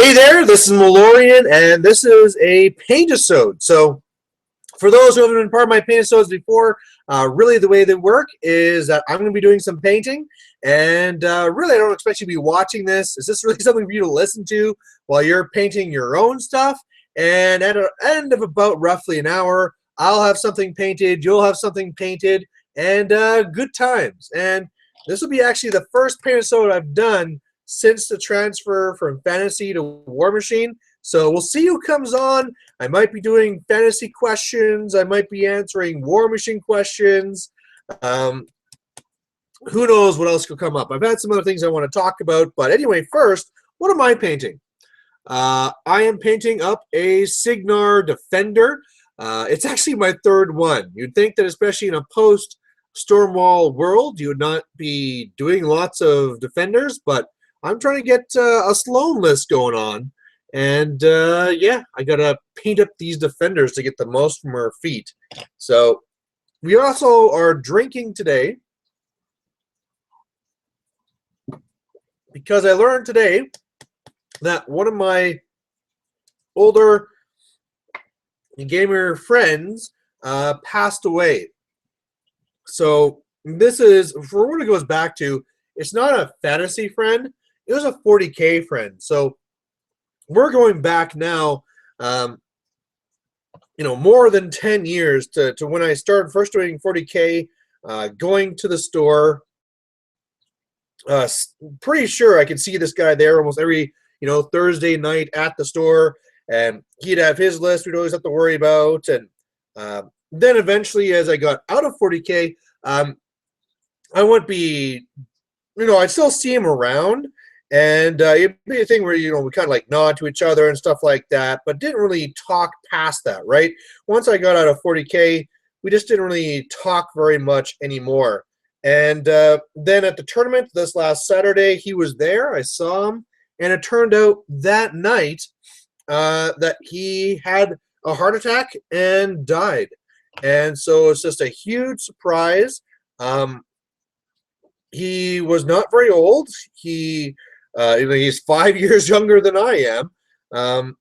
Hey there, this is Malorian, and this is a Paintisode. So, for those who haven't been part of my Paintisodes before, really the way they work is that I'm going to be doing some painting, and really I don't expect you to be watching this. It's just really something for you to listen to while you're painting your own stuff. And at the end of about roughly an hour, I'll have something painted, you'll have something painted, and good times. And this will be actually the first Paintisode I've done since the transfer from Fantasy to War Machine. So we'll see who comes on. I might be doing fantasy questions. I might be answering War Machine questions. Who knows what else could come up. I've had some other things I want to talk about. But anyway, first, what am I painting? I am painting up a Cygnar Defender. It's actually my third one. You'd think that especially in a post-Stormwall world, you would not be doing lots of Defenders, but I'm trying to get a Sloan list going on. And yeah, I gotta paint up these Defenders to get the most from her feet. So we also are drinking today because I learned today that one of my older gamer friends passed away. So this is, for what it goes back to, it's not a fantasy friend. It was a 40K friend. So we're going back now, more than 10 years to when I started first doing 40K, going to the store. Pretty sure I could see this guy there almost every, Thursday night at the store, and he'd have his list we'd always have to worry about. And then eventually, as I got out of 40K, I wouldn't be, I'd still see him around. And it'd be a thing where, we kind of like nod to each other and stuff like that, but didn't really talk past that, right? Once I got out of 40K, we just didn't really talk very much anymore. And then at the tournament this last Saturday, he was there. I saw him. And it turned out that night that he had a heart attack and died. And so it's just a huge surprise. He was not very old. He's 5 years younger than I am.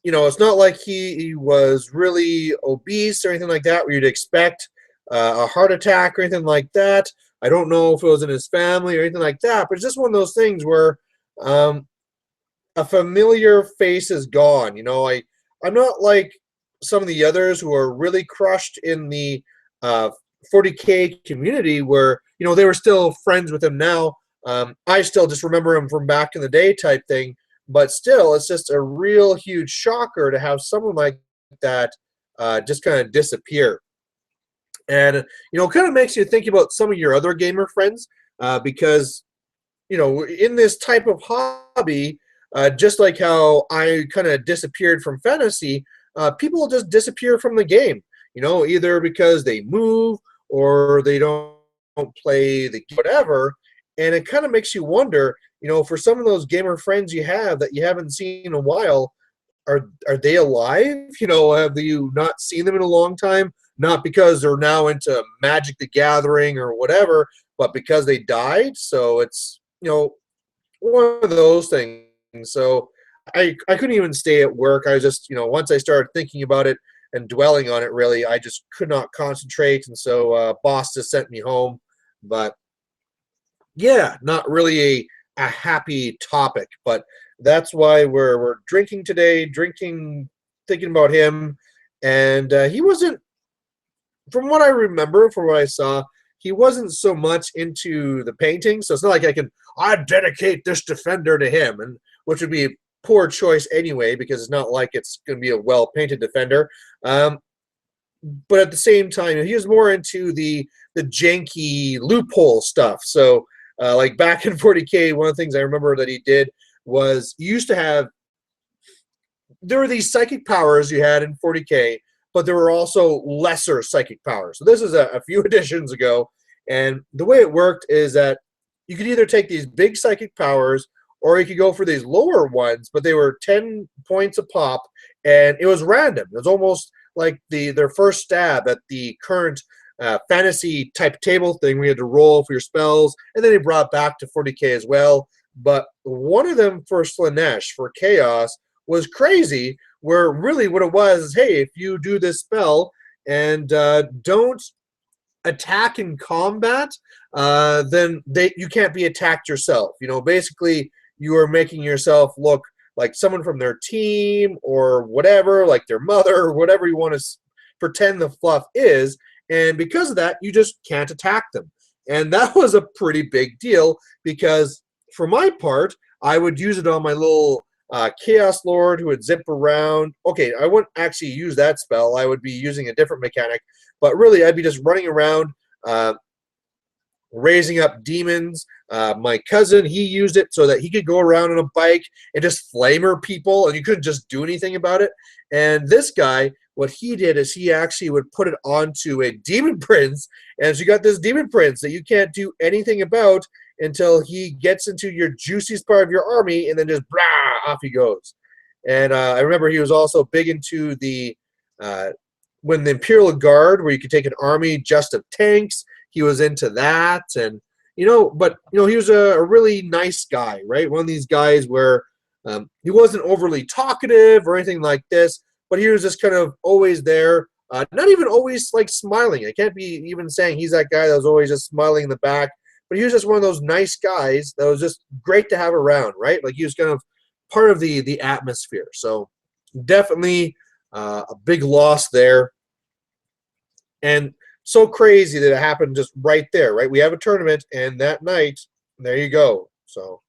It's not like he was really obese or anything like that where you'd expect a heart attack or anything like that. I don't know if it was in his family or anything like that, but it's just one of those things where a familiar face is gone. I'm not like some of the others who are really crushed in the 40K community where, they were still friends with him now. I still just remember him from back in the day type thing, but still, it's just a real huge shocker to have someone like that just kind of disappear. And, it kind of makes you think about some of your other gamer friends because, in this type of hobby, just like how I kind of disappeared from fantasy, people just disappear from the game, either because they move or they don't play the whatever. And it kind of makes you wonder, for some of those gamer friends you have that you haven't seen in a while, are they alive? Have you not seen them in a long time? Not because they're now into Magic the Gathering or whatever, but because they died. So it's, one of those things. So I couldn't even stay at work. I was just, once I started thinking about it and dwelling on it, really, I just could not concentrate. And so boss just sent me home. But yeah, not really a happy topic, but that's why we're drinking today, thinking about him. And he wasn't, from what I remember, from what I saw, he wasn't so much into the painting. So it's not like I dedicate this Defender to him, and which would be a poor choice anyway, because it's not like it's going to be a well-painted Defender. But at the same time, he was more into the janky loophole stuff. So like back in 40K, one of the things I remember that he did was he used to have, there were these psychic powers you had in 40K, but there were also lesser psychic powers. So this is a few editions ago, and the way it worked is that you could either take these big psychic powers or you could go for these lower ones, but they were 10 points a pop, and it was random. It was almost like their first stab at the current fantasy type table thing where you had to roll for your spells, and then they brought it back to 40K as well. but one of them for Slanesh, for Chaos, was crazy, where really what it was is, hey, if you do this spell and don't attack in combat, then you can't be attacked yourself. Basically, you are making yourself look like someone from their team or whatever, like their mother or whatever you want to pretend the fluff is. And because of that, you just can't attack them. And that was a pretty big deal because for my part, I would use it on my little Chaos Lord who would zip around. Okay, I wouldn't actually use that spell. I would be using a different mechanic. But really, I'd be just running around, raising up demons. My cousin, he used it so that he could go around on a bike and just flamer people, and you couldn't just do anything about it. And this guy, what he did is he actually would put it onto a demon prince, and so you got this demon prince that you can't do anything about until he gets into your juiciest part of your army, and then just blah, off he goes. And I remember he was also big into the when the Imperial Guard, where you could take an army just of tanks. He was into that, and but he was a really nice guy, right? One of these guys where he wasn't overly talkative or anything like this, but he was just kind of always there, not even always like smiling. I can't be even saying he's that guy that was always just smiling in the back, but he was just one of those nice guys that was just great to have around, right? Like he was kind of part of the atmosphere. So definitely a big loss there. And so crazy that it happened just right there, right? We have a tournament, and that night, there you go. So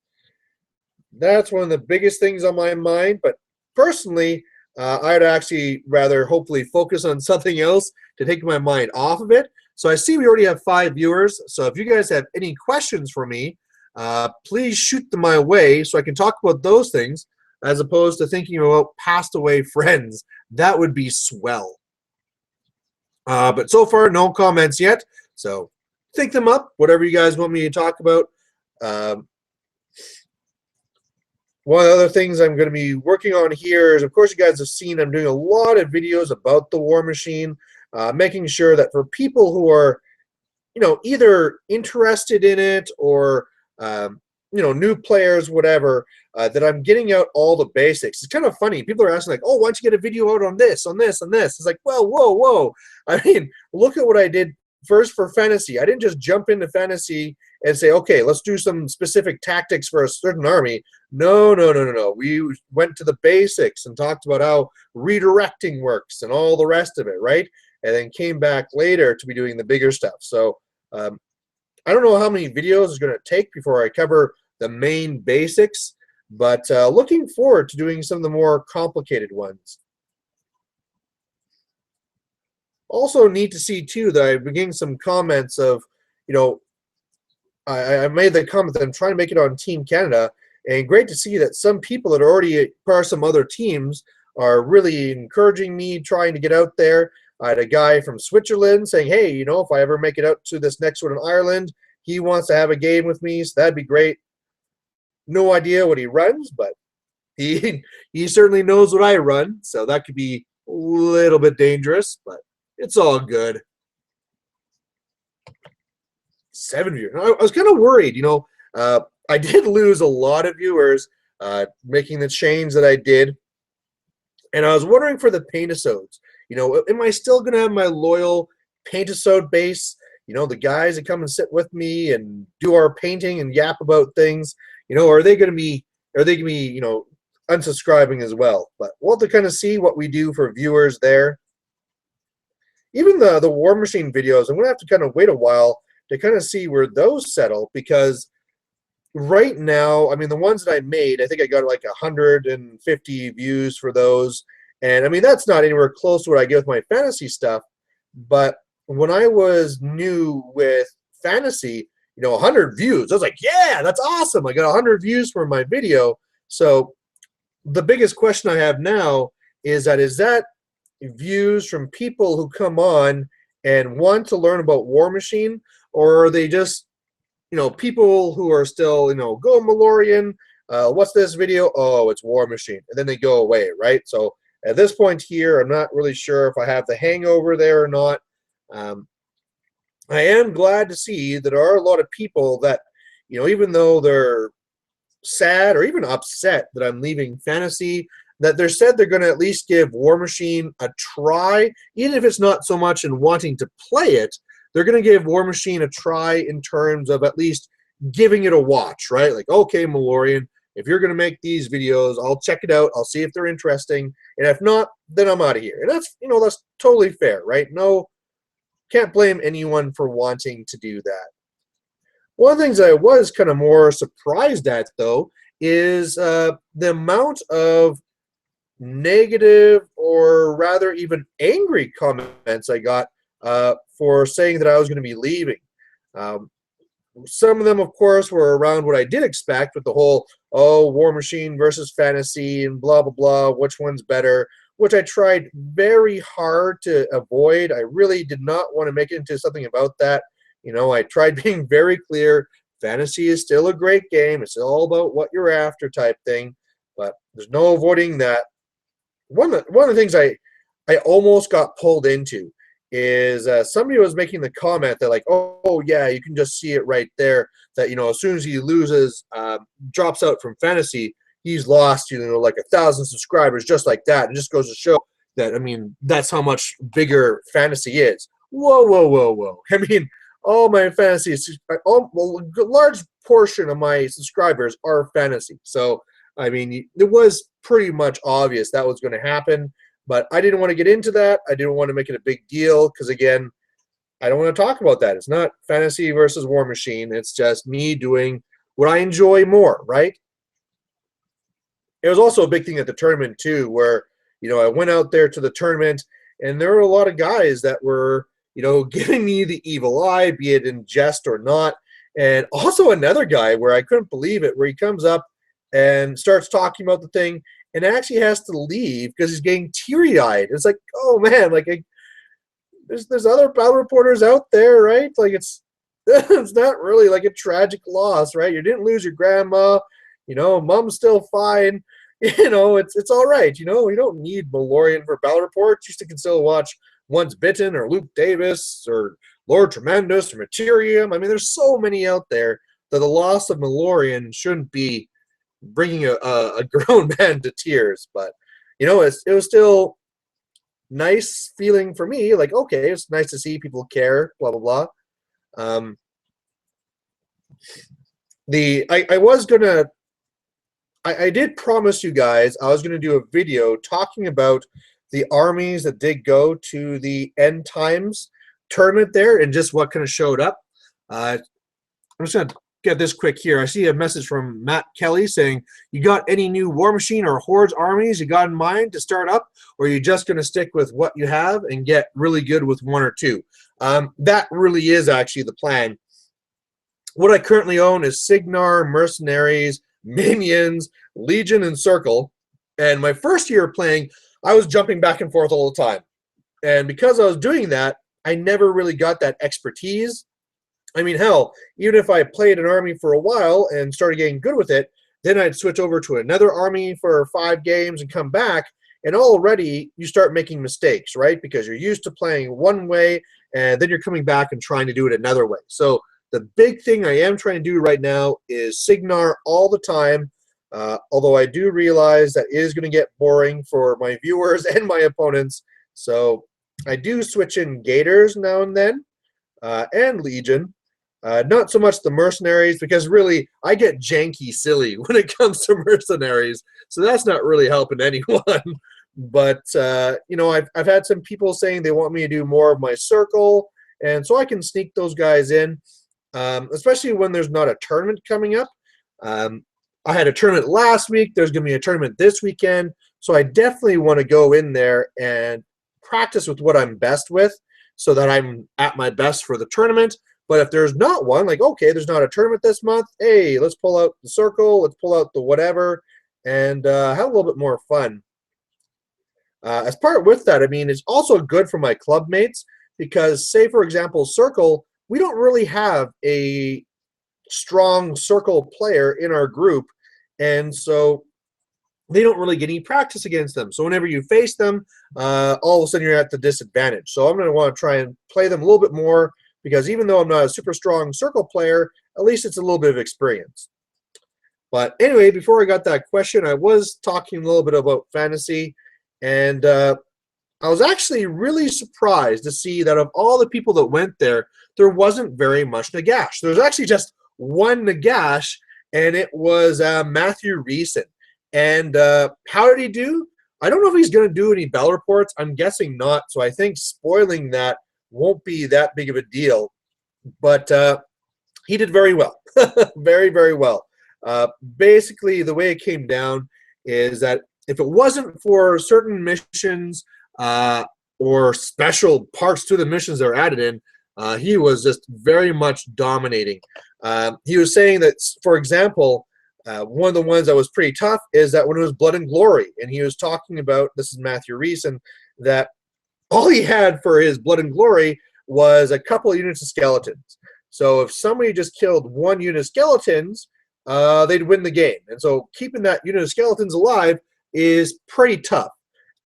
that's one of the biggest things on my mind. But personally, I'd actually rather hopefully focus on something else to take my mind off of it. So I see we already have 5 viewers. So if you guys have any questions for me, please shoot them my way so I can talk about those things as opposed to thinking about passed away friends. That would be swell. But so far, no comments yet. So think them up, whatever you guys want me to talk about. One of the other things I'm going to be working on here is, of course, you guys have seen I'm doing a lot of videos about the War Machine, making sure that for people who are, either interested in it or, new players, whatever, that I'm getting out all the basics. It's kind of funny. People are asking like, oh, why don't you get a video out on this, on this, on this? It's like, well, whoa. I mean, look at what I did first for fantasy. I didn't just jump into fantasy and say, okay, let's do some specific tactics for a certain army. No. We went to the basics and talked about how redirecting works and all the rest of it, right? And then came back later to be doing the bigger stuff. So I don't know how many videos it's going to take before I cover the main basics, but looking forward to doing some of the more complicated ones. Also neat to see, too, that I've been getting some comments of, I made the comment that I'm trying to make it on Team Canada, and great to see that some people that are already part of some other teams are really encouraging me, trying to get out there. I had a guy from Switzerland saying, hey, if I ever make it out to this next one in Ireland, he wants to have a game with me, so that'd be great. No idea what he runs, but he certainly knows what I run, so that could be a little bit dangerous, but it's all good. 7 viewers. I was kind of worried, I did lose a lot of viewers making the change that I did, and I was wondering for the Paintisodes, am I still going to have my loyal Paintisode base? The guys that come and sit with me and do our painting and yap about things, are they going to be, unsubscribing as well? But we'll have to kind of see what we do for viewers there. Even the War Machine videos, I'm going to have to kind of wait a while to kind of see where those settle, because right now, I mean, the ones that I made, I think I got like 150 views for those. And I mean, that's not anywhere close to what I get with my fantasy stuff. But when I was new with fantasy, 100 views, I was like, yeah, that's awesome. I got 100 views for my video. So the biggest question I have now is that views from people who come on and want to learn about War Machine, or are they just, people who are still, go Malorian, what's this video? Oh, it's War Machine. And then they go away, right? So at this point here, I'm not really sure if I have the hangover there or not. I am glad to see that there are a lot of people that, even though they're sad or even upset that I'm leaving fantasy. That they said they're going to at least give War Machine a try, even if it's not so much in wanting to play it. They're going to give War Machine a try in terms of at least giving it a watch, right? Like, okay, Malorian, if you're going to make these videos, I'll check it out. I'll see if they're interesting, and if not, then I'm out of here. And that's, that's totally fair, right? No, can't blame anyone for wanting to do that. One of the things I was kind of more surprised at, though, is the amount of negative or rather even angry comments I got for saying that I was going to be leaving. Some of them, of course, were around what I did expect with the whole, oh, War Machine versus fantasy and blah, blah, blah, which one's better, which I tried very hard to avoid. I really did not want to make it into something about that. I tried being very clear. Fantasy is still a great game. It's all about what you're after type thing, but there's no avoiding that. One of the things I almost got pulled into is somebody was making the comment that, like, oh yeah, you can just see it right there that, as soon as he loses, drops out from fantasy, he's lost, like 1,000 subscribers just like that. And just goes to show that, that's how much bigger fantasy is. Whoa, whoa, whoa, whoa. All my fantasy, a large portion of my subscribers are fantasy. So, it was pretty much obvious that was going to happen. But I didn't want to get into that. I didn't want to make it a big deal because, again, I don't want to talk about that. It's not fantasy versus War Machine. It's just me doing what I enjoy more, right? It was also a big thing at the tournament, too, where, I went out there to the tournament, and there were a lot of guys that were, giving me the evil eye, be it in jest or not. And also another guy where I couldn't believe it, where he comes up and starts talking about the thing and actually has to leave because he's getting teary-eyed. It's like, oh man, like there's other battle reporters out there, right? Like it's not really like a tragic loss, right? You didn't lose your grandma, mom's still fine. It's all right. We don't need Malorian for battle reports. You can still watch Once Bitten or Luke Davis or Lord Tremendous or Materium. There's so many out there that the loss of Malorian shouldn't be bringing a grown man to tears. But, it was still nice feeling for me. Like, okay, it's nice to see people care, blah, blah, blah. I did promise you guys I was going to do a video talking about the armies that did go to the End Times tournament there and just what kind of showed up. I'm just going to get this quick here. I see a message from Matt Kelly saying, you got any new War Machine or Hordes armies you got in mind to start up, or are you just going to stick with what you have and get really good with one or two? That really is actually the plan. What I currently own is Cygnar, Mercenaries, Minions, Legion, and Circle. And my first year of playing, I was jumping back and forth all the time. And because I was doing that, I never really got that expertise. Hell, even if I played an army for a while and started getting good with it, then I'd switch over to another army for 5 games and come back, and already you start making mistakes, right? Because you're used to playing one way, and then you're coming back and trying to do it another way. So the big thing I am trying to do right now is Cygnar all the time, although I do realize that it is going to get boring for my viewers and my opponents. So I do switch in Gators now and then, and Legion. Not so much the Mercenaries, because really I get janky silly when it comes to Mercenaries, so that's not really helping anyone. But I've had some people saying they want me to do more of my Circle, and so I can sneak those guys in, especially when there's not a tournament coming up. I had a tournament last week. There's going to be a tournament this weekend, so I definitely want to go in there and practice with what I'm best with, so that I'm at my best for the tournament. But if there's not one, like, okay, there's not a tournament this month, hey, let's pull out the Circle, let's pull out the whatever, and have a little bit more fun. As part with that, it's also good for my club mates because, say, for example, Circle, we don't really have a strong Circle player in our group, and so they don't really get any practice against them. So whenever you face them, all of a sudden you're at the disadvantage. So I'm going to want to try and play them a little bit more, because even though I'm not a super strong Circle player, at least it's a little bit of experience. But anyway, before I got that question, I was talking a little bit about fantasy, and I was actually really surprised to see that of all the people that went there, there wasn't very much Nagash. There was actually just one Nagash, and it was Matthew Reeson. And how did he do? I don't know if he's going to do any bell reports. I'm guessing not. So I think spoiling that won't be that big of a deal. But he did very well, very, very well. Basically, the way it came down is that if it wasn't for certain missions or special parts to the missions that are added in, he was just very much dominating. He was saying that, for example, one of the ones that was pretty tough is that when it was Blood and Glory, and he was talking about, this is Matthew Reeson, that all he had for his Blood and Glory was a couple of units of skeletons. So if somebody just killed one unit of skeletons, they'd win the game. And so keeping that unit of skeletons alive is pretty tough.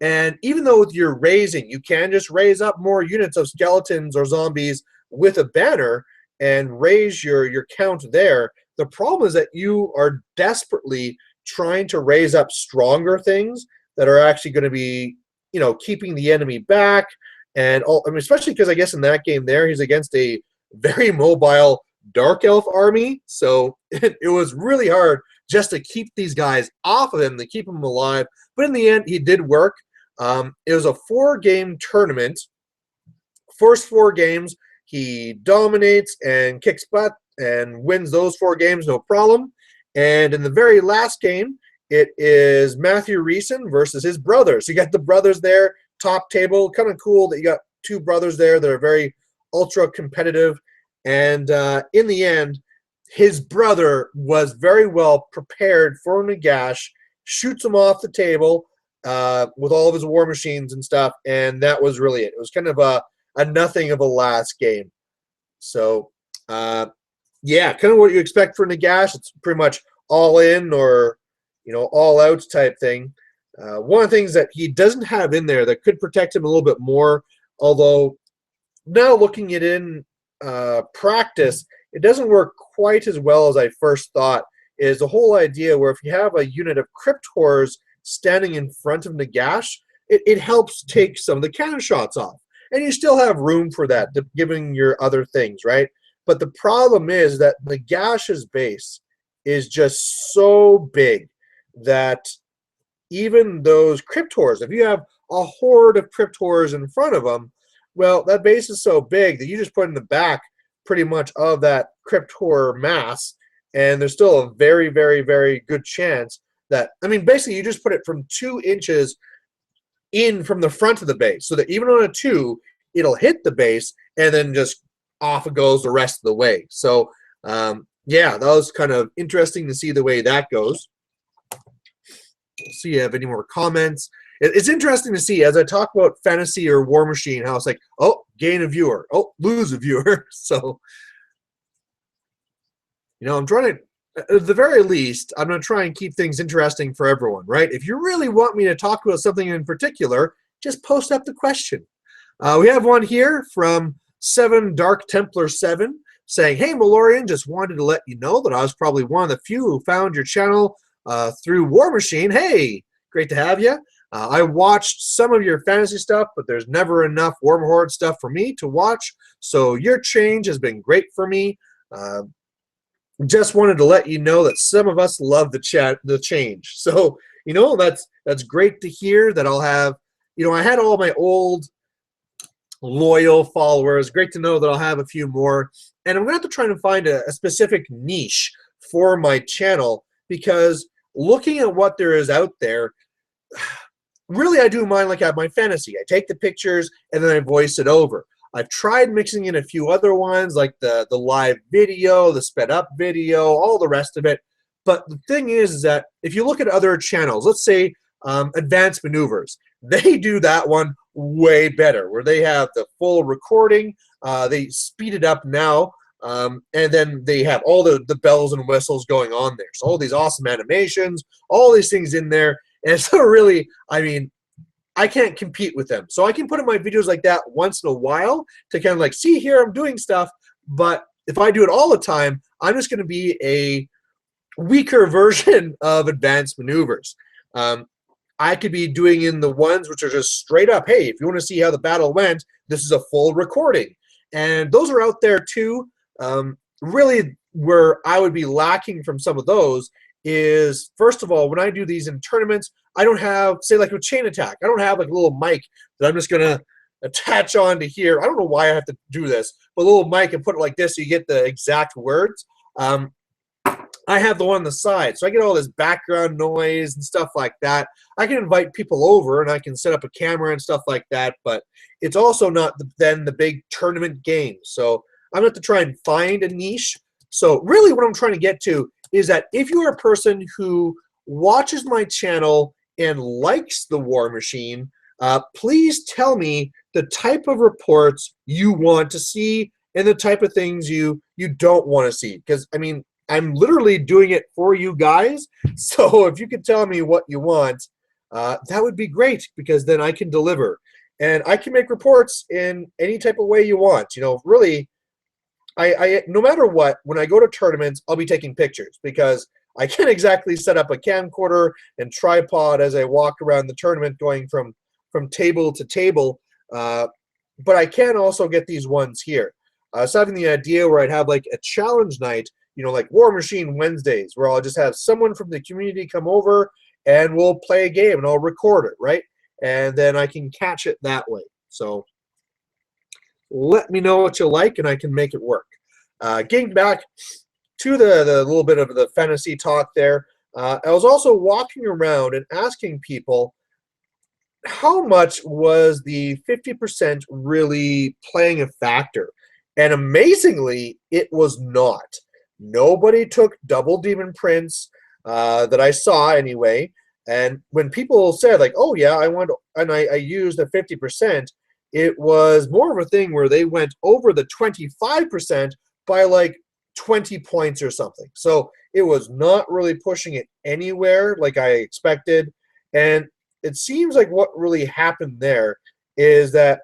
And even though you're raising, you can just raise up more units of skeletons or zombies with a banner and raise your count there. The problem is that you are desperately trying to raise up stronger things that are actually going to be, you know, keeping the enemy back. And all, I mean, especially because I guess in that game there, he's against a very mobile Dark Elf army. So it was really hard just to keep these guys off of him, to keep him alive. But in the end, he did work. It was a 4-game tournament. First 4 games, he dominates and kicks butt and wins those 4 games, no problem. And in the very last game, it is Matthew Reeson versus his brothers. So you got the brothers there, top table. Kind of cool that you got 2 brothers there that are very ultra competitive. And in the end, his brother was very well prepared for Nagash, shoots him off the table with all of his war machines and stuff, and that was really it. It was kind of a nothing of a last game. So, yeah, kind of what you expect for Nagash. It's pretty much all in or, you know, all out type thing. One of the things that he doesn't have in there that could protect him a little bit more, although now looking at it in practice, it doesn't work quite as well as I first thought, is the whole idea where if you have a unit of Crypt Horrors standing in front of Nagash, it helps take some of the cannon shots off. And you still have room for that, given your other things, right? But the problem is that Nagash's base is just so big that even those Crypt Horrors, if you have a horde of Crypt Horrors in front of them, well, that base is so big that you just put in the back pretty much of that Crypt Horror mass, and there's still a very, very, very good chance that, I mean, basically you just put it from 2 inches in from the front of the base, so that even on a 2, it'll hit the base, and then just off it goes the rest of the way. So, yeah, that was kind of interesting to see the way that goes. See if you have any more comments. It's interesting to see, as I talk about fantasy or War Machine, how it's like, oh, gain a viewer, oh, lose a viewer. So, you know, I'm trying to, at the very least, I'm going to try and keep things interesting for everyone, right? If you really want me to talk about something in particular, just post up the question. We have one here from 7 Dark Templar 7 saying, hey, Malorian, just wanted to let you know that I was probably one of the few who found your channel through War Machine. Hey, great to have you. I watched some of your fantasy stuff, but there's never enough Warm Horde stuff for me to watch, so your change has been great for me. Just wanted to let you know that some of us love the change. So, you know, that's great to hear that I'll have, you know, I had all my old loyal followers. Great to know that I'll have a few more. And I'm going to have to try and find a specific niche for my channel, because looking at what there is out there, really, I do mine like I have my fantasy. I take the pictures and then I voice it over. I've tried mixing in a few other ones like the live video, the sped up video, all the rest of it. But the thing is that if you look at other channels, let's say Advanced Maneuvers, they do that one way better, where they have the full recording. They speed it up now, and then they have all the bells and whistles going on there. So all these awesome animations, all these things in there. And so really, I mean, I can't compete with them. So I can put in my videos like that once in a while to kind of like, see here, I'm doing stuff. But if I do it all the time, I'm just going to be a weaker version of advanced maneuvers. I could be doing in the ones which are just straight up, hey, if you want to see how the battle went, this is a full recording. And those are out there too. Really, where I would be lacking from some of those is, first of all, when I do these in tournaments, I don't have, say, like with chain attack, I don't have like a little mic that I'm just going to attach onto here. I don't know why I have to do this, but a little mic and put it like this so you get the exact words. I have the one on the side, so I get all this background noise and stuff like that. I can invite people over and I can set up a camera and stuff like that, but it's also not then the big tournament game. So I'm going to have to try and find a niche. So really what I'm trying to get to is that if you're a person who watches my channel and likes the War Machine, please tell me the type of reports you want to see and the type of things you don't want to see. Because, I mean, I'm literally doing it for you guys. So if you could tell me what you want, that would be great, because then I can deliver. And I can make reports in any type of way you want. You know, really, I no matter what, when I go to tournaments, I'll be taking pictures, because I can't exactly set up a camcorder and tripod as I walk around the tournament going from table to table. But I can also get these ones here. So having the idea where I'd have like a challenge night, you know, like War Machine Wednesdays, where I'll just have someone from the community come over and we'll play a game and I'll record it, right? And then I can catch it that way. So let me know what you like and I can make it work. Getting back to the little bit of the fantasy talk there, I was also walking around and asking people, how much was the 50% really playing a factor? And amazingly, it was not. Nobody took double demon prints that I saw anyway. And when people said like, "Oh yeah, I went and I used the 50%," it was more of a thing where they went over the 25% by like 20 points or something. So it was not really pushing it anywhere like I expected. And it seems like what really happened there is that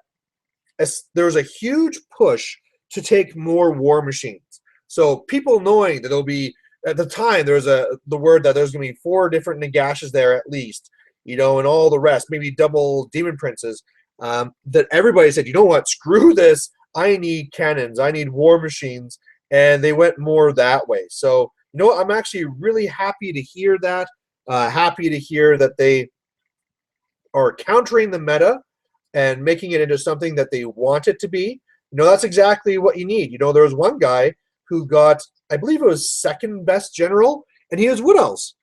there was a huge push to take more war machines. So people knowing that there'll be, at the time, there was the word that there's going to be 4 different Nagashes there at least, you know, and all the rest, maybe double Demon Princes, that everybody said, you know what, screw this, I need cannons, I need war machines, and they went more that way. So, you know what, I'm actually really happy to hear that, happy to hear that they are countering the meta and making it into something that they want it to be. You know, that's exactly what you need. You know, there was one guy who got, I believe it was second best general, and he was Wood Elves.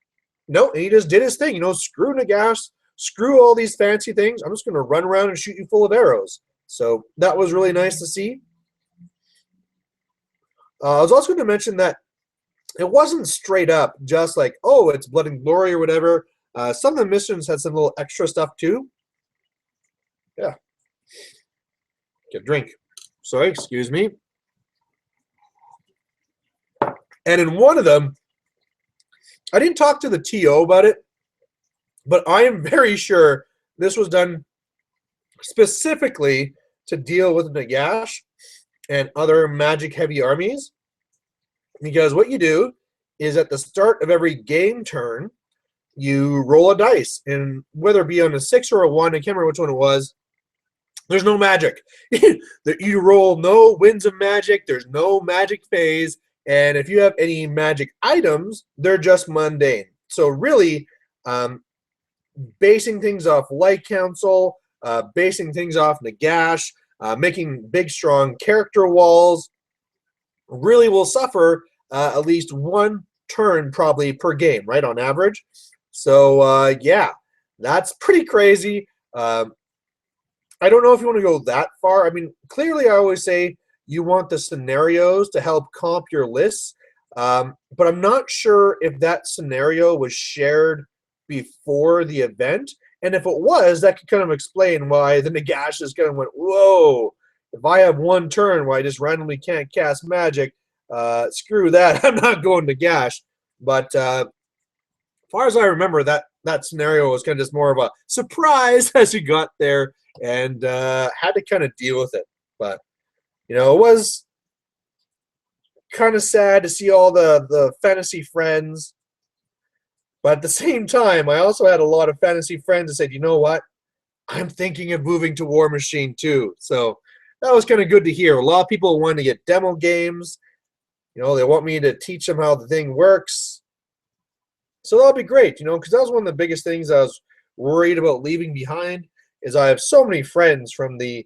No, and he just did his thing. You know, screw Nagash, screw all these fancy things. I'm just going to run around and shoot you full of arrows. So that was really nice to see. I was also going to mention that it wasn't straight up just like, oh, it's Blood and Glory or whatever. Some of the missions had some little extra stuff too. Yeah. Get a drink. Sorry, excuse me. And in one of them, I didn't talk to the TO about it, but I am very sure this was done specifically to deal with Nagash and other magic-heavy armies. Because what you do is at the start of every game turn, you roll a dice. And whether it be on a 6 or a 1, I can't remember which one it was, there's no magic. You roll no winds of magic. There's no magic phase. And if you have any magic items, they're just mundane. So really, basing things off Light Council, basing things off Nagash, making big, strong character walls, really will suffer at least 1 turn probably per game, right, on average. So, yeah, that's pretty crazy. I don't know if you want to go that far. I mean, clearly I always say you want the scenarios to help comp your lists, but I'm not sure if that scenario was shared before the event. And if it was, that could kind of explain why the Nagash just kind of went, whoa, if I have 1 turn where I just randomly can't cast magic, screw that. I'm not going Nagash. But as far as I remember, that scenario was kind of just more of a surprise as you got there, and had to kind of deal with it. But, you know, it was kind of sad to see all the fantasy friends But at the same time, I also had a lot of fantasy friends that said, you know what? I'm thinking of moving to War Machine too. So that was kind of good to hear. A lot of people want to get demo games. They want me to teach them how the thing works. So that'll be great, because that was one of the biggest things I was worried about leaving behind is I have so many friends from the,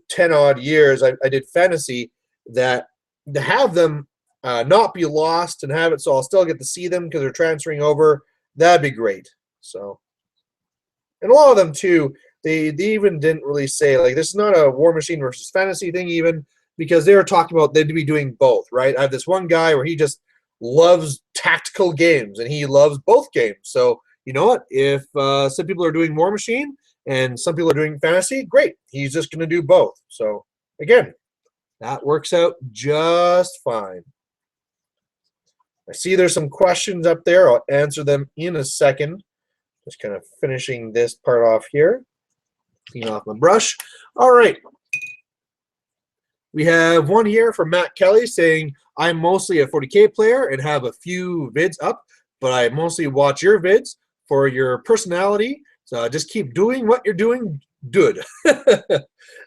10 odd years I did fantasy that to have them not be lost and have it so I'll still get to see them because they're transferring over, that'd be great. So, and a lot of them too, they even didn't really say, like, this is not a War Machine versus fantasy thing even, because they were talking about they'd be doing both, right? I have this one guy where he just loves tactical games and he loves both games. So you know what? If some people are doing War Machine and some people are doing fantasy, great. He's just going to do both. So again, that works out just fine. I see there's some questions up there. I'll answer them in a second. Just kind of finishing this part off here. Clean off my brush. All right. We have one here from Matt Kelly saying, I'm mostly a 40K player and have a few vids up, but I mostly watch your vids for your personality. So just keep doing what you're doing good.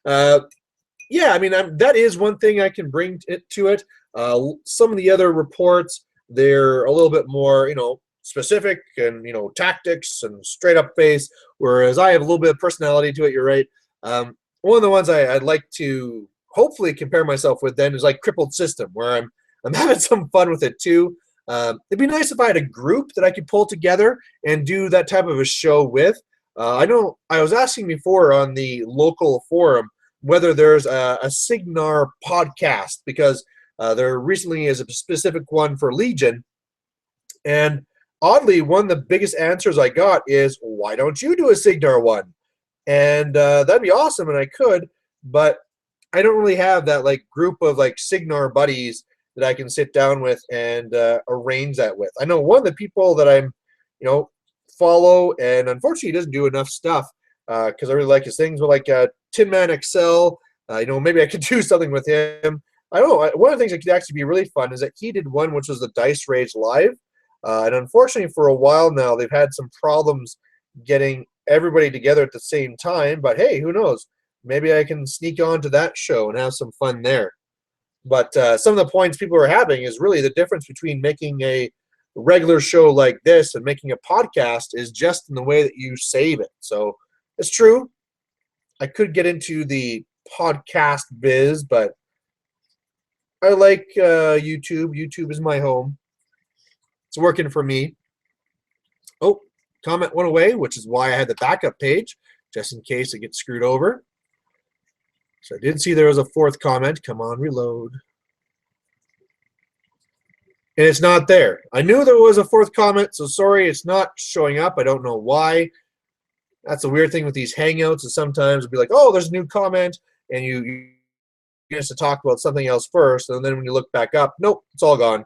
Yeah, I mean, that is one thing I can bring to it. Some of the other reports, they're a little bit more, specific and, tactics and straight up face, whereas I have a little bit of personality to it, you're right. One of the ones I'd like to hopefully compare myself with then is like Crippled System, where I'm having some fun with it too. It'd be nice if I had a group that I could pull together and do that type of a show with. I know I was asking before on the local forum whether there's a Cygnar podcast, because there recently is a specific one for Legion. And oddly, one of the biggest answers I got is, why don't you do a Cygnar one? And that'd be awesome, and I could, but I don't really have that like group of like Cygnar buddies that I can sit down with and arrange that with. I know one of the people that I'm, follow, and unfortunately he doesn't do enough stuff because I really like his things, but like Tin Man Excel, maybe I could do something with him. I don't know. One of the things that could actually be really fun is that he did one which was the Dice Rage Live, and unfortunately for a while now they've had some problems getting everybody together at the same time. But hey, who knows? Maybe I can sneak on to that show and have some fun there. But some of the points people are having is really the difference between making a regular show like this and making a podcast is just in the way that you save it. So it's true. I could get into the podcast biz, but I like YouTube. YouTube is my home. It's working for me. Oh, comment went away, which is why I had the backup page, just in case it gets screwed over. So I did see there was a fourth comment. Come on, reload. And it's not there. I knew there was a fourth comment, so sorry it's not showing up. I don't know why. That's the weird thing with these Hangouts, is sometimes it'll be like, oh, there's a new comment, and you get to talk about something else first, and then when you look back up, nope, it's all gone.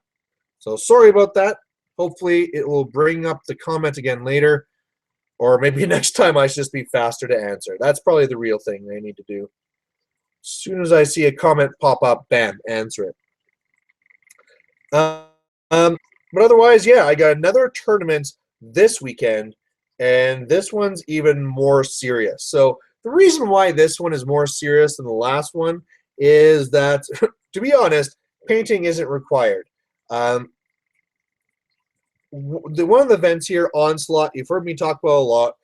So sorry about that. Hopefully it will bring up the comment again later, or maybe next time I should just be faster to answer. That's probably the real thing they need to do. As soon as I see a comment pop up, bam, answer it. But otherwise, yeah, I got another tournament this weekend, and this one's even more serious. So the reason why this one is more serious than the last one is that, to be honest, painting isn't required. One of the events here, Onslaught, you've heard me talk about a lot.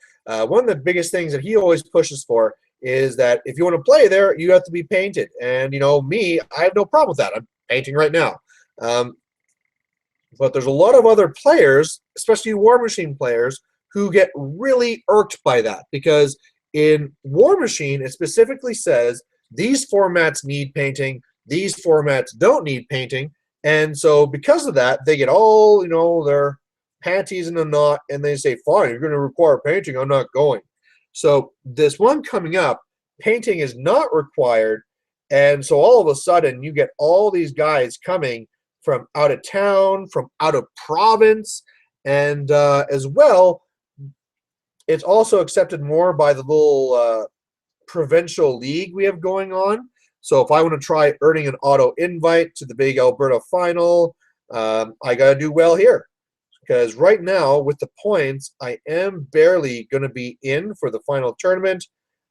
One of the biggest things that he always pushes for is that if you want to play there, you have to be painted. And, me, I have no problem with that. I'm painting right now. But there's a lot of other players, especially War Machine players, who get really irked by that, because in War Machine, it specifically says these formats need painting, these formats don't need painting. And so because of that, they get all, their panties in a knot, and they say, fine, you're going to require painting, I'm not going. So this one coming up, painting is not required, and so all of a sudden you get all these guys coming from out of town, from out of province, and as well, it's also accepted more by the little provincial league we have going on. So if I want to try earning an auto invite to the big Alberta final, I got to do well here. because right now with the points, I am barely going to be in for the final tournament.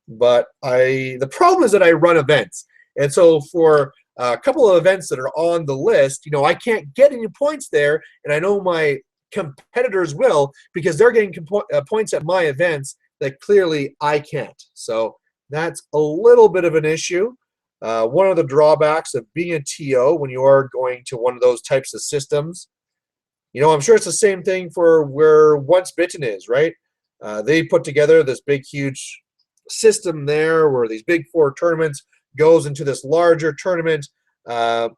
But the problem is that I run events, and so for a couple of events that are on the list, I can't get any points there, and I know my competitors will because they're getting points at my events that clearly I can't. So that's a little bit of an issue. One of the drawbacks of being a TO when you are going to one of those types of systems. I'm sure it's the same thing for where Once Bitten is, right? They put together this big, huge system there where these big four tournaments goes into this larger tournament. But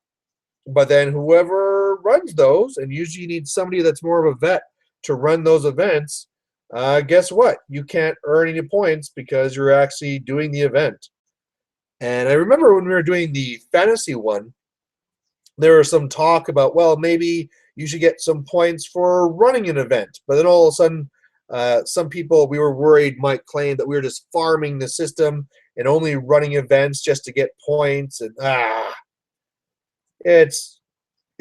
then whoever runs those, and usually you need somebody that's more of a vet to run those events, guess what? You can't earn any points because you're actually doing the event. And I remember when we were doing the fantasy one, there was some talk about, well, maybe you should get some points for running an event. But then all of a sudden, some people we were worried might claim that we were just farming the system and only running events just to get points. And it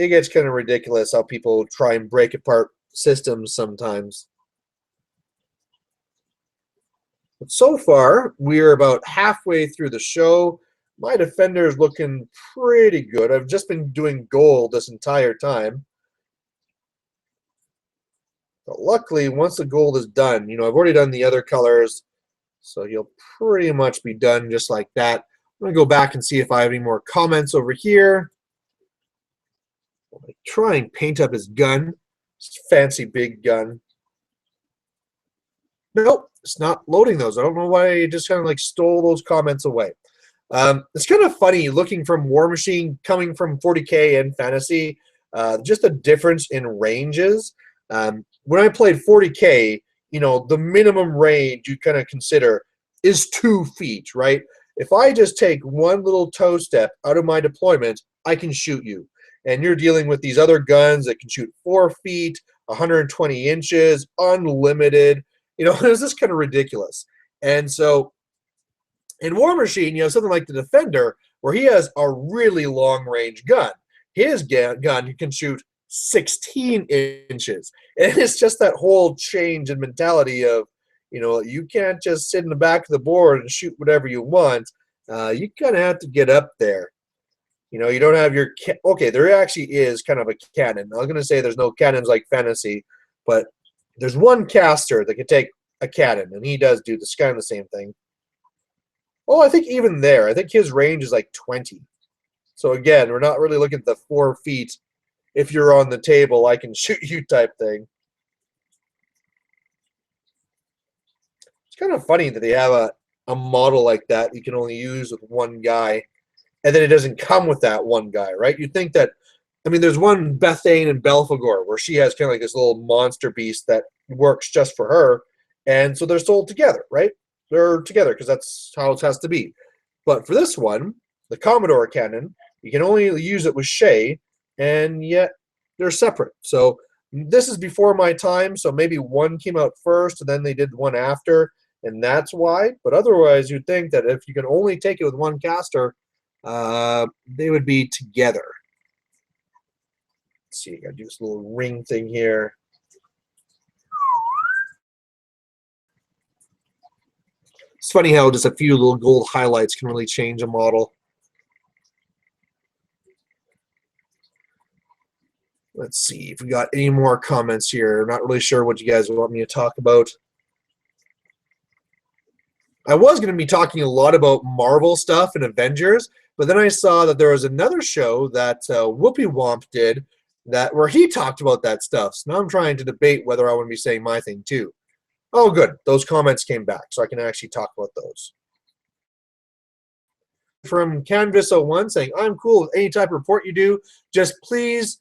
gets kind of ridiculous how people try and break apart systems sometimes. But so far, we're about halfway through the show. My defender is looking pretty good. I've just been doing gold this entire time. But luckily, once the gold is done, I've already done the other colors, so he'll pretty much be done just like that. I'm going to go back and see if I have any more comments over here. I'll try and paint up his gun. His fancy big gun. Nope, it's not loading those. I don't know why it just kind of like stole those comments away. It's kind of funny looking from War Machine coming from 40K and Fantasy, just the difference in ranges. When I played 40K, the minimum range you kind of consider is 2 feet, right? If I just take one little toe step out of my deployment, I can shoot you. And you're dealing with these other guns that can shoot 4 feet, 120 inches, unlimited. It's just kind of ridiculous. And so in War Machine, something like the Defender, where he has a really long-range gun. His gun can shoot 16 inches. And it's just that whole change in mentality of, you can't just sit in the back of the board and shoot whatever you want. You kind of have to get up there. You don't have your okay, there actually is kind of a cannon. I was going to say there's no cannons like Fantasy, but there's one caster that can take a cannon, and he does do this kind of the same thing. Oh, I think even there, I think his range is like 20. So again, we're not really looking at the 4 feet. If you're on the table, I can shoot you type thing. It's kind of funny that they have a model like that you can only use with one guy, and then it doesn't come with that one guy, right? You'd think that, there's one Bethane and Belphegor where she has kind of like this little monster beast that works just for her, and so they're sold together, right? They're together because that's how it has to be. But for this one, the Commodore cannon, you can only use it with Shay, and yet they're separate. So this is before my time, so maybe one came out first, and then they did one after, and that's why. But otherwise, you'd think that if you can only take it with one caster, they would be together. Let's see, I gotta do this little ring thing here. It's funny how just a few little gold highlights can really change a model. Let's see if we got any more comments here. I'm not really sure what you guys want me to talk about. I was going to be talking a lot about Marvel stuff and Avengers, but then I saw that there was another show that Whoopi Womp did where he talked about that stuff. So now I'm trying to debate whether I want to be saying my thing too. Oh, good. Those comments came back, so I can actually talk about those. From Canvas01 saying, I'm cool with any type of report you do. Just please,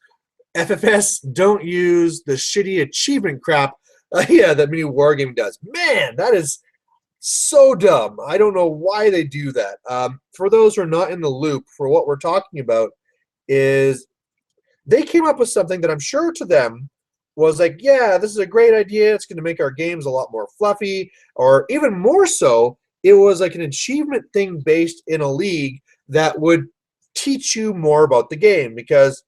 FFS, don't use the shitty achievement crap that Mini Wargame does. Man, that is so dumb. I don't know why they do that. For those who are not in the loop, for what we're talking about is they came up with something that I'm sure to them was like, yeah, this is a great idea. It's going to make our games a lot more fluffy, or even more so, it was like an achievement thing based in a league that would teach you more about the game. Because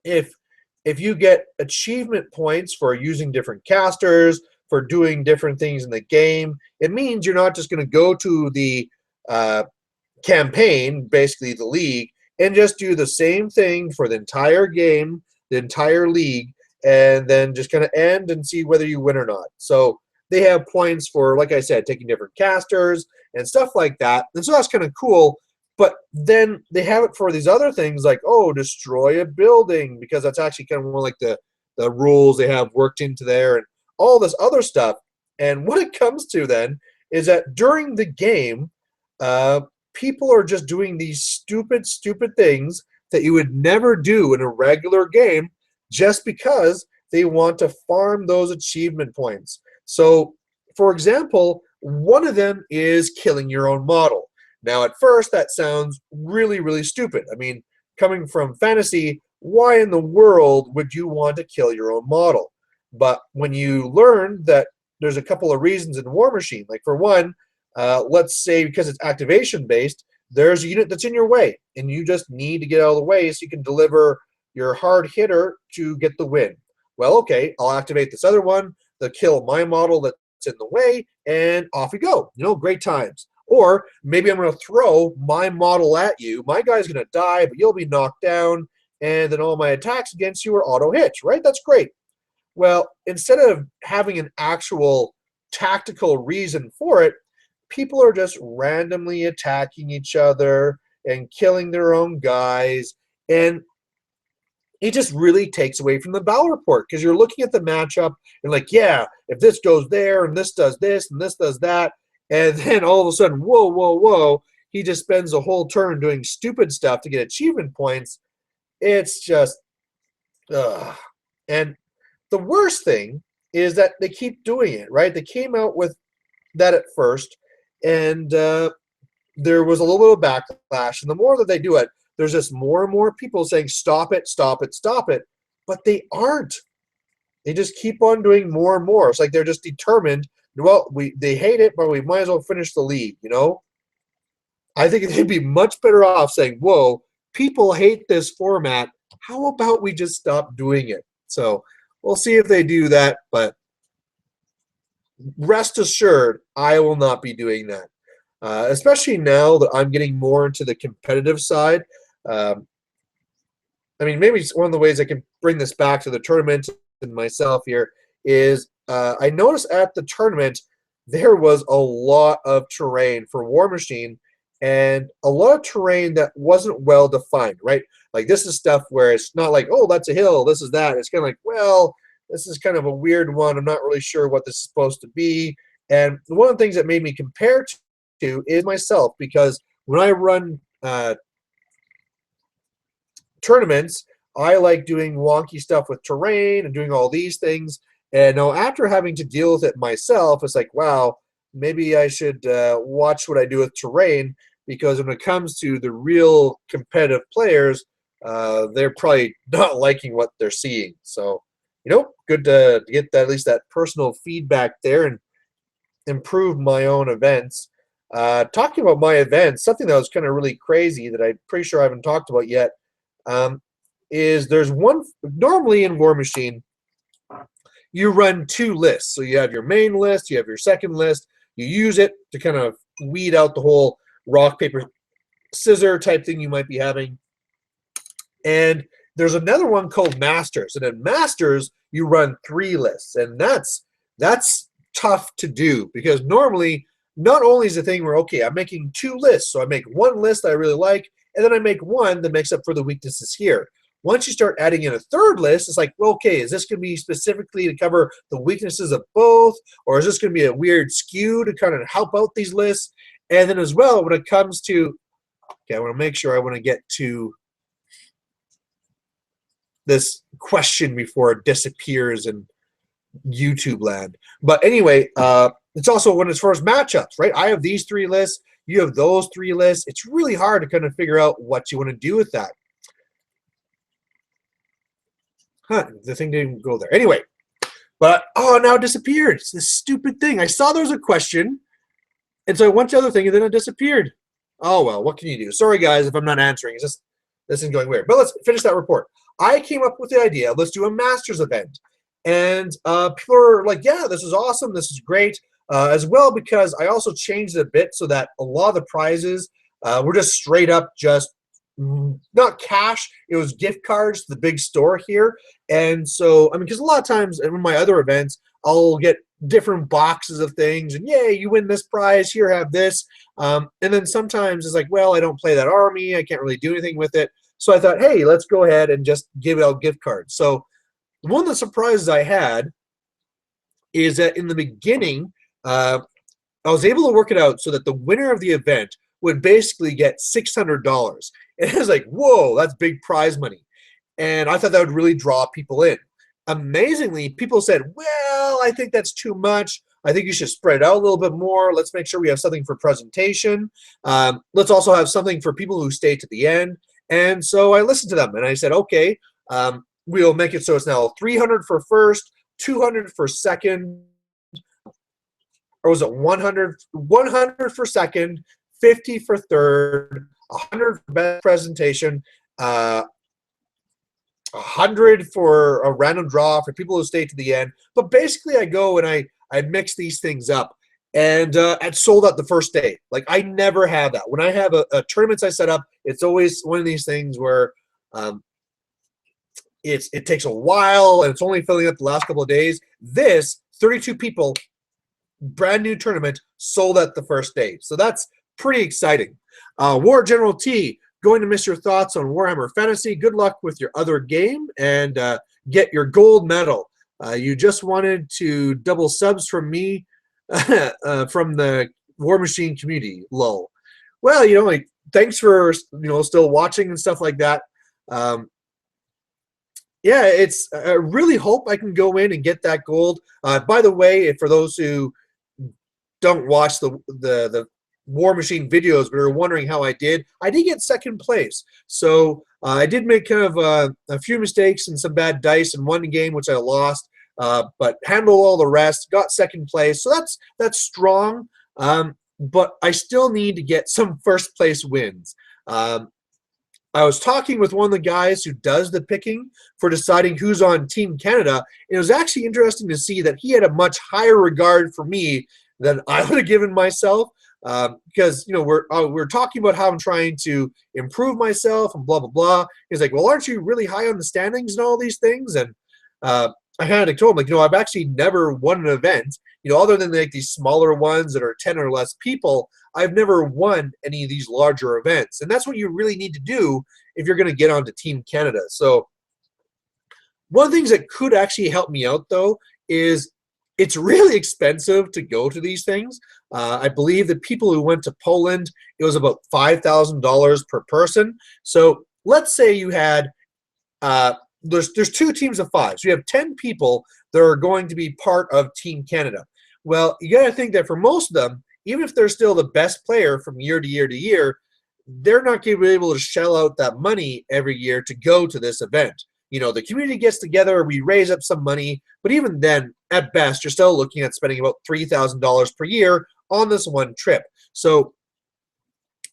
if if you get achievement points for using different casters, for doing different things in the game, it means you're not just going to go to the campaign, basically the league, and just do the same thing for the entire game, the entire league, and then just kind of end and see whether you win or not. So they have points for, like I said, taking different casters and stuff like that. And so that's kind of cool. But then they have it for these other things like, oh, destroy a building, because that's actually kind of more like the rules they have worked into there and all this other stuff. And what it comes to then is that during the game, people are just doing these stupid, stupid things that you would never do in a regular game just because they want to farm those achievement points. So, for example, one of them is killing your own model. Now, at first, that sounds really, really stupid. I mean, coming from fantasy, why in the world would you want to kill your own model? But when you learn that there's a couple of reasons in War Machine, like for one, let's say because it's activation based, there's a unit that's in your way, and you just need to get out of the way so you can deliver your hard hitter to get the win. Well, okay, I'll activate this other one to kill my model that's in the way, and off we go. You know, great times. Or maybe I'm going to throw my model at you. My guy's going to die, but you'll be knocked down, and then all my attacks against you are auto hits, right? That's great. Well, instead of having an actual tactical reason for it, people are just randomly attacking each other and killing their own guys, and it just really takes away from the battle report, because you're looking at the matchup and like, yeah, if this goes there and this does this and this does that, and then all of a sudden, whoa, whoa, whoa, he just spends a whole turn doing stupid stuff to get achievement points. It's just, ugh. And the worst thing is that they keep doing it, right? They came out with that at first, and there was a little bit of backlash. And the more that they do it, there's just more and more people saying, stop it, stop it, stop it. But they aren't. They just keep on doing more and more. It's like they're just determined, well, they hate it, but we might as well finish the league, you know? I think they'd be much better off saying, whoa, people hate this format. How about we just stop doing it? So we'll see if they do that, but rest assured, I will not be doing that. Especially now that I'm getting more into the competitive side. I mean, maybe one of the ways I can bring this back to the tournament and myself here is I noticed at the tournament there was a lot of terrain for War Machine, and a lot of terrain that wasn't well defined, right? Like this is stuff where it's not like, oh, that's a hill, this is that. It's kind of like, well, this is kind of a weird one. I'm not really sure what this is supposed to be. And one of the things that made me compare to is myself, because when I run tournaments, I like doing wonky stuff with terrain and doing all these things. And now after having to deal with it myself, it's like, wow, maybe I should watch what I do with terrain, because when it comes to the real competitive players, they're probably not liking what they're seeing. So, you know, good to get that, at least that personal feedback there and improve my own events. Talking about my events, something that was kind of really crazy that I'm pretty sure I haven't talked about yet, is there's one, normally in War Machine, you run two lists. So you have your main list, you have your second list, you use it to kind of weed out the whole rock, paper, scissor type thing you might be having. And there's another one called Masters. And in Masters, you run three lists. And that's tough to do, because normally, not only is the thing where, okay, I'm making two lists. So I make one list that I really like, and then I make one that makes up for the weaknesses here. Once you start adding in a third list, it's like, well, okay, is this going to be specifically to cover the weaknesses of both? Or is this going to be a weird skew to kind of help out these lists? And then as well, when it comes to, okay, I want to make sure I want to get to this question before it disappears in YouTube land. But anyway, it's also when it's first matchups, right? I have these three lists, you have those three lists. It's really hard to kind of figure out what you want to do with that. Huh, the thing didn't go there. Anyway, but, oh, now it disappeared. It's this stupid thing. I saw there was a question, and so I went to the other thing, and then it disappeared. Oh, well, what can you do? Sorry, guys, if I'm not answering. It's just, this is going weird. But let's finish that report. I came up with the idea, let's do a Masters event. And people are like, yeah, this is awesome, this is great. As well, because I also changed it a bit so that a lot of the prizes were just straight up just not cash, it was gift cards to the big store here. And so, I mean, because a lot of times in my other events, I'll get different boxes of things, and yay, you win this prize, here, have this. And then sometimes it's like, well, I don't play that army, I can't really do anything with it. So I thought, hey, let's go ahead and just give out gift cards. So one of the surprises I had is that in the beginning, I was able to work it out so that the winner of the event would basically get $600. And I was like, whoa, that's big prize money. And I thought that would really draw people in. Amazingly, people said, well, I think that's too much. I think you should spread it out a little bit more. Let's make sure we have something for presentation. Let's also have something for people who stay to the end. And so I listened to them and I said, okay, we'll make it so it's now 300 for first, 200 for second, or was it 100? 100 for second, 50 for third, 100 for best presentation, 100 for a random draw for people who stay to the end. But basically, I go and I mix these things up, and it sold out the first day. Like, I never have that. When I have a tournaments I set up, it's always one of these things where it takes a while and it's only filling up the last couple of days. This 32 people, brand new tournament, sold out the first day. So that's pretty exciting. War General T, going to miss your thoughts on Warhammer Fantasy. Good luck with your other game and get your gold medal. You just wanted to double subs from me from the War Machine community. Lol. Well, you know, like, thanks for, you know, still watching and stuff like that. Yeah, it's. I really hope I can go in and get that gold. By the way, for those who don't watch the War Machine videos but are wondering how I did get second place. So I did make kind of a few mistakes and some bad dice in one game, which I lost, but handled all the rest, got second place. So that's strong, but I still need to get some first place wins. I was talking with one of the guys who does the picking for deciding who's on Team Canada, and it was actually interesting to see that he had a much higher regard for me than I would have given myself, because, you know, we're talking about how I'm trying to improve myself and blah, blah, blah. He's like, well, aren't you really high on the standings and all these things? And I kind of told him, like, you know, I've actually never won an event, you know, other than like these smaller ones that are 10 or less people. I've never won any of these larger events. And that's what you really need to do if you're going to get onto Team Canada. So one of the things that could actually help me out, though, is it's really expensive to go to these things. I believe that people who went to Poland, it was about $5,000 per person. So let's say you had there's 2 teams of 5. So you have 10 people that are going to be part of Team Canada. Well, you got to think that for most of them, even if they're still the best player from year to year to year, they're not going to be able to shell out that money every year to go to this event. You know, the community gets together, we raise up some money, but even then, at best, you're still looking at spending about $3,000 per year on this one trip. So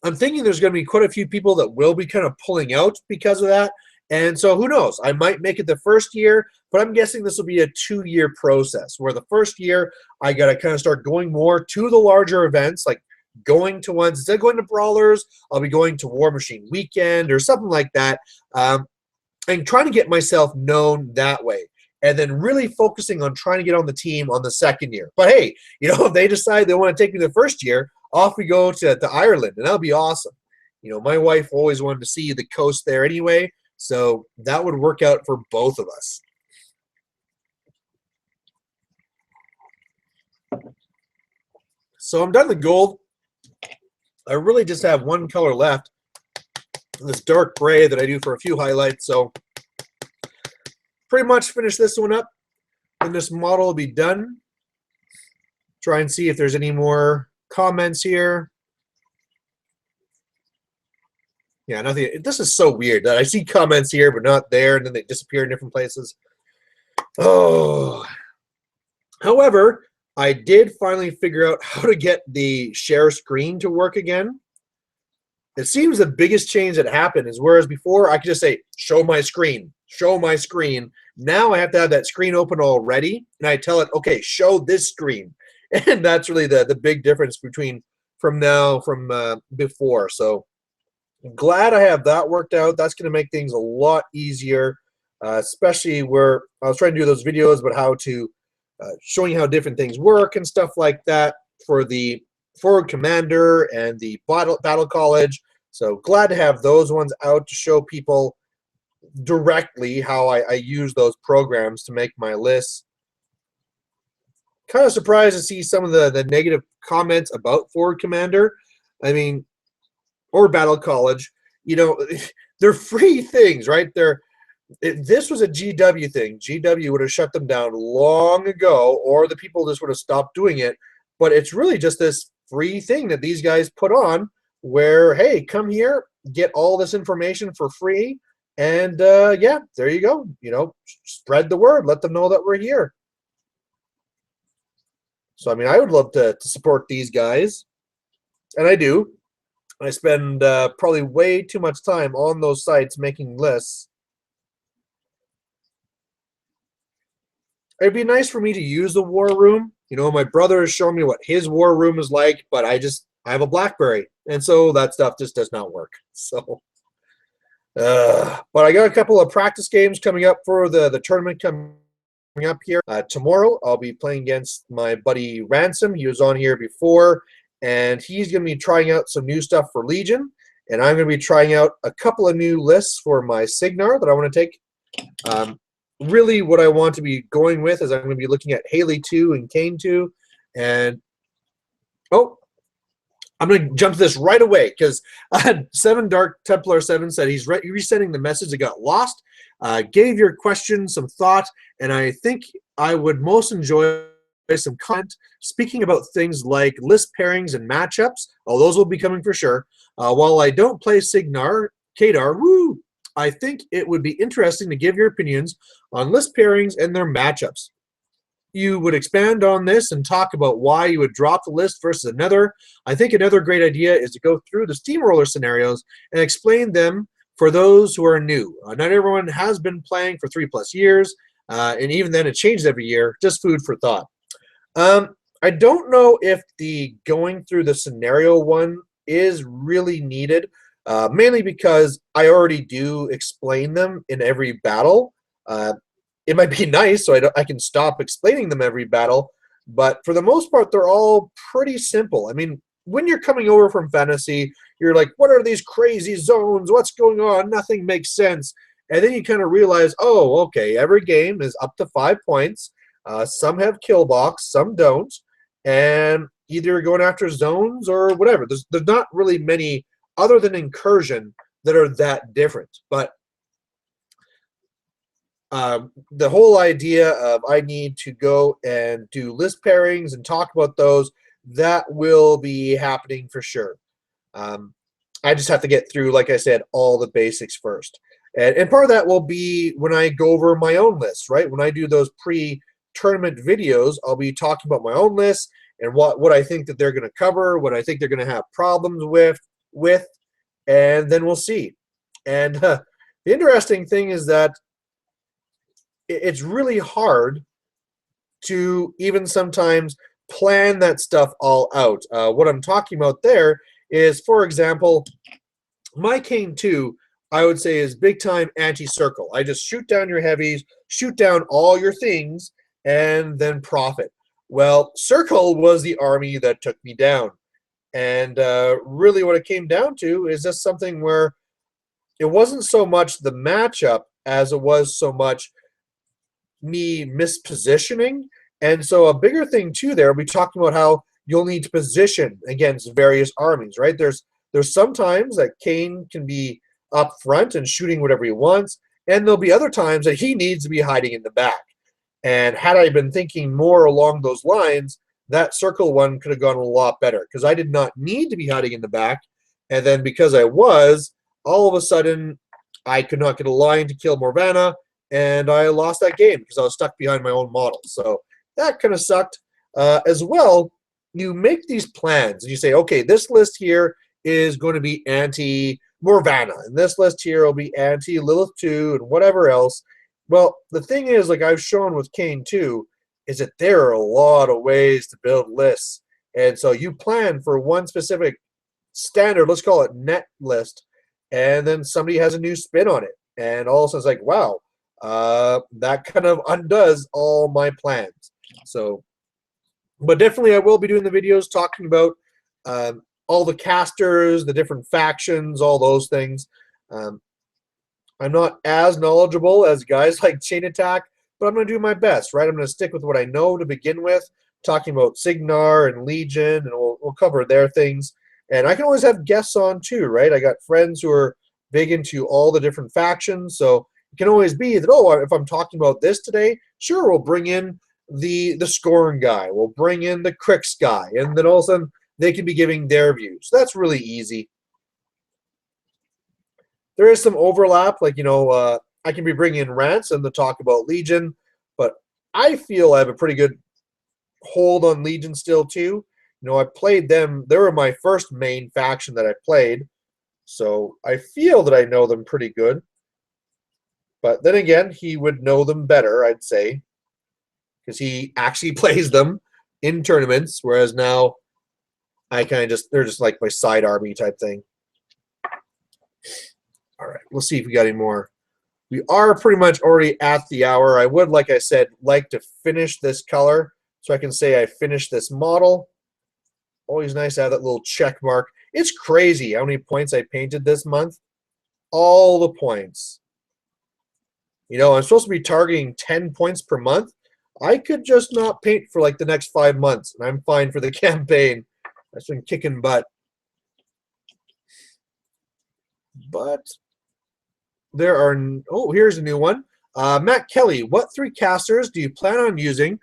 I'm thinking there's going to be quite a few people that will be kind of pulling out because of that. And so who knows? I might make it the first year, but I'm guessing this will be a 2-year process where the first year I got to kind of start going more to the larger events, like going to ones, instead of going to Brawlers, I'll be going to War Machine Weekend or something like that, and trying to get myself known that way. And then really focusing on trying to get on the team on the second year. But hey, you know, if they decide they want to take me the first year, off we go to Ireland, and that'll be awesome. You know, my wife always wanted to see the coast there anyway, so that would work out for both of us. So I'm done with gold. I really just have one color left, this dark gray that I do for a few highlights. So pretty much finish this one up, and this model will be done. Try and see if there's any more comments here. Yeah, nothing. This is so weird that I see comments here but not there, and then they disappear in different places. Oh. However, I did finally figure out how to get the share screen to work again. it seems the biggest change that happened is whereas before I could just say, show my screen, show my screen. Now I have to have that screen open already, and I tell it, okay, show this screen. And that's really the big difference between from before. So glad I have that worked out. That's going to make things a lot easier, especially where I was trying to do those videos about how to showing how different things work and stuff like that for the forward commander and the battle college. So glad to have those ones out to show people directly how I use those programs to make my lists. Kind of surprised to see some of the negative comments about forward commander. I mean, or battle college. You know, they're free things, right? If this was a GW thing, GW would have shut them down long ago, or the people just would have stopped doing it. But it's really just this free thing that these guys put on where, hey, come here, get all this information for free, and yeah, there you go. You know, spread the word, let them know that we're here. So, I mean, I would love to support these guys, and I do. I spend probably way too much time on those sites making lists. It'd be nice for me to use the war room. You know, my brother has shown me what his war room is like, but I have a BlackBerry, and so that stuff just does not work. So, but I got a couple of practice games coming up for the tournament coming up here. Tomorrow, I'll be playing against my buddy Ransom. He was on here before, and he's going to be trying out some new stuff for Legion, and I'm going to be trying out a couple of new lists for my Cygnar that I want to take. Really, what I want to be going with is I'm going to be looking at Haley 2 and Kane 2, and oh, I'm going to jump to this right away because 7 Dark Templar 7 said he's resending the message that got lost. Gave your question some thought, and I think I would most enjoy some content speaking about things like list pairings and matchups. Oh, those will be coming for sure. While I don't play Cygnar, Kadar, woo! I think it would be interesting to give your opinions on list pairings and their matchups. You would expand on this and talk about why you would drop the list versus another. I think another great idea is to go through the steamroller scenarios and explain them for those who are new. Not everyone has been playing for 3+ years, and even then it changes every year. Just food for thought. I don't know if the going through the scenario one is really needed. Mainly because I already do explain them in every battle. It might be nice so I can stop explaining them every battle, but for the most part, they're all pretty simple. I mean, when you're coming over from fantasy, you're like, what are these crazy zones? What's going on? Nothing makes sense. And then you kind of realize, oh, okay, every game is up to 5 points. Some have kill box, some don't. And either going after zones or whatever. There's not really many other than incursion that are that different. But the whole idea of I need to go and do list pairings and talk about those, that will be happening for sure. I just have to get through, like I said, all the basics first. And part of that will be when I go over my own list, right? When I do those pre-tournament videos, I'll be talking about my own list and what I think that they're going to cover, what I think they're going to have problems with, and then we'll see. And the interesting thing is that it's really hard to even sometimes plan that stuff all out. What I'm talking about there is, for example, my Kane 2, I would say, is big time anti-circle. I just shoot down your heavies, shoot down all your things, and then profit. Well, circle was the army that took me down. And really what it came down to is just something where it wasn't so much the matchup as it was so much me mispositioning. And so a bigger thing too there, we talked about how you'll need to position against various armies, right? There's sometimes that Kane can be up front and shooting whatever he wants, and there'll be other times that he needs to be hiding in the back. And had I been thinking more along those lines, that circle one could have gone a lot better because I did not need to be hiding in the back. And then because I was, all of a sudden, I could not get a line to kill Morvana, and I lost that game because I was stuck behind my own model. So that kind of sucked. As well, you make these plans, and you say, okay, this list here is going to be anti-Morvana. And this list here will be anti-Lilith 2 and whatever else. Well, the thing is, like I've shown with Kane 2, is that there are a lot of ways to build lists. And so you plan for one specific standard, let's call it net list, and then somebody has a new spin on it. And all of a sudden it's like, wow, that kind of undoes all my plans. So, but definitely I will be doing the videos talking about all the casters, the different factions, all those things. I'm not as knowledgeable as guys like Chain Attack, but I'm going to do my best, right? I'm going to stick with what I know to begin with, talking about Cygnar and Legion, and we'll cover their things. And I can always have guests on too, right? I got friends who are big into all the different factions, so it can always be that, oh, if I'm talking about this today, sure, we'll bring in the Scorn guy, we'll bring in the Crix guy, and then all of a sudden they can be giving their views. So that's really easy. There is some overlap, like, I can be bringing in Ransom to talk about Legion, but I feel I have a pretty good hold on Legion still too. I played them. They were my first main faction that I played, so I feel that I know them pretty good. But then again, he would know them better, I'd say, because he actually plays them in tournaments, whereas now I kind of they're just like my side army type thing. All right, we'll see if we got any more. We are pretty much already at the hour. I would, like I said, like to finish this color so I can say I finished this model. Always nice to have that little check mark. It's crazy how many points I painted this month. All the points. I'm supposed to be targeting 10 points per month. I could just not paint for like the next 5 months, and I'm fine for the campaign. That's been kicking butt. But there are, here's a new one. Matt Kelly, what 3 casters do you plan on using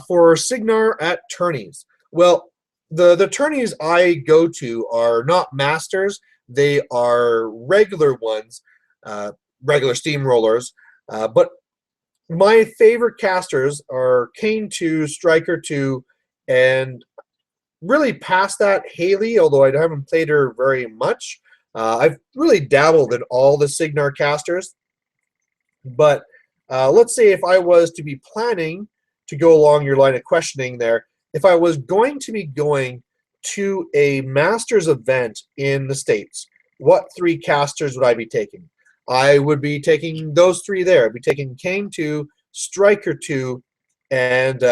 for Cygnar at tourneys? Well, the tourneys I go to are not masters. They are regular ones, regular steamrollers. But my favorite casters are Kane 2, Striker 2, and really past that, Haley, although I haven't played her very much. I've really dabbled in all the Cygnar casters. But let's say if I was to be planning to go along your line of questioning there, if I was going to be going to a Masters event in the States, what 3 casters would I be taking? I would be taking those 3 there. I'd be taking Kane 2, Striker 2, and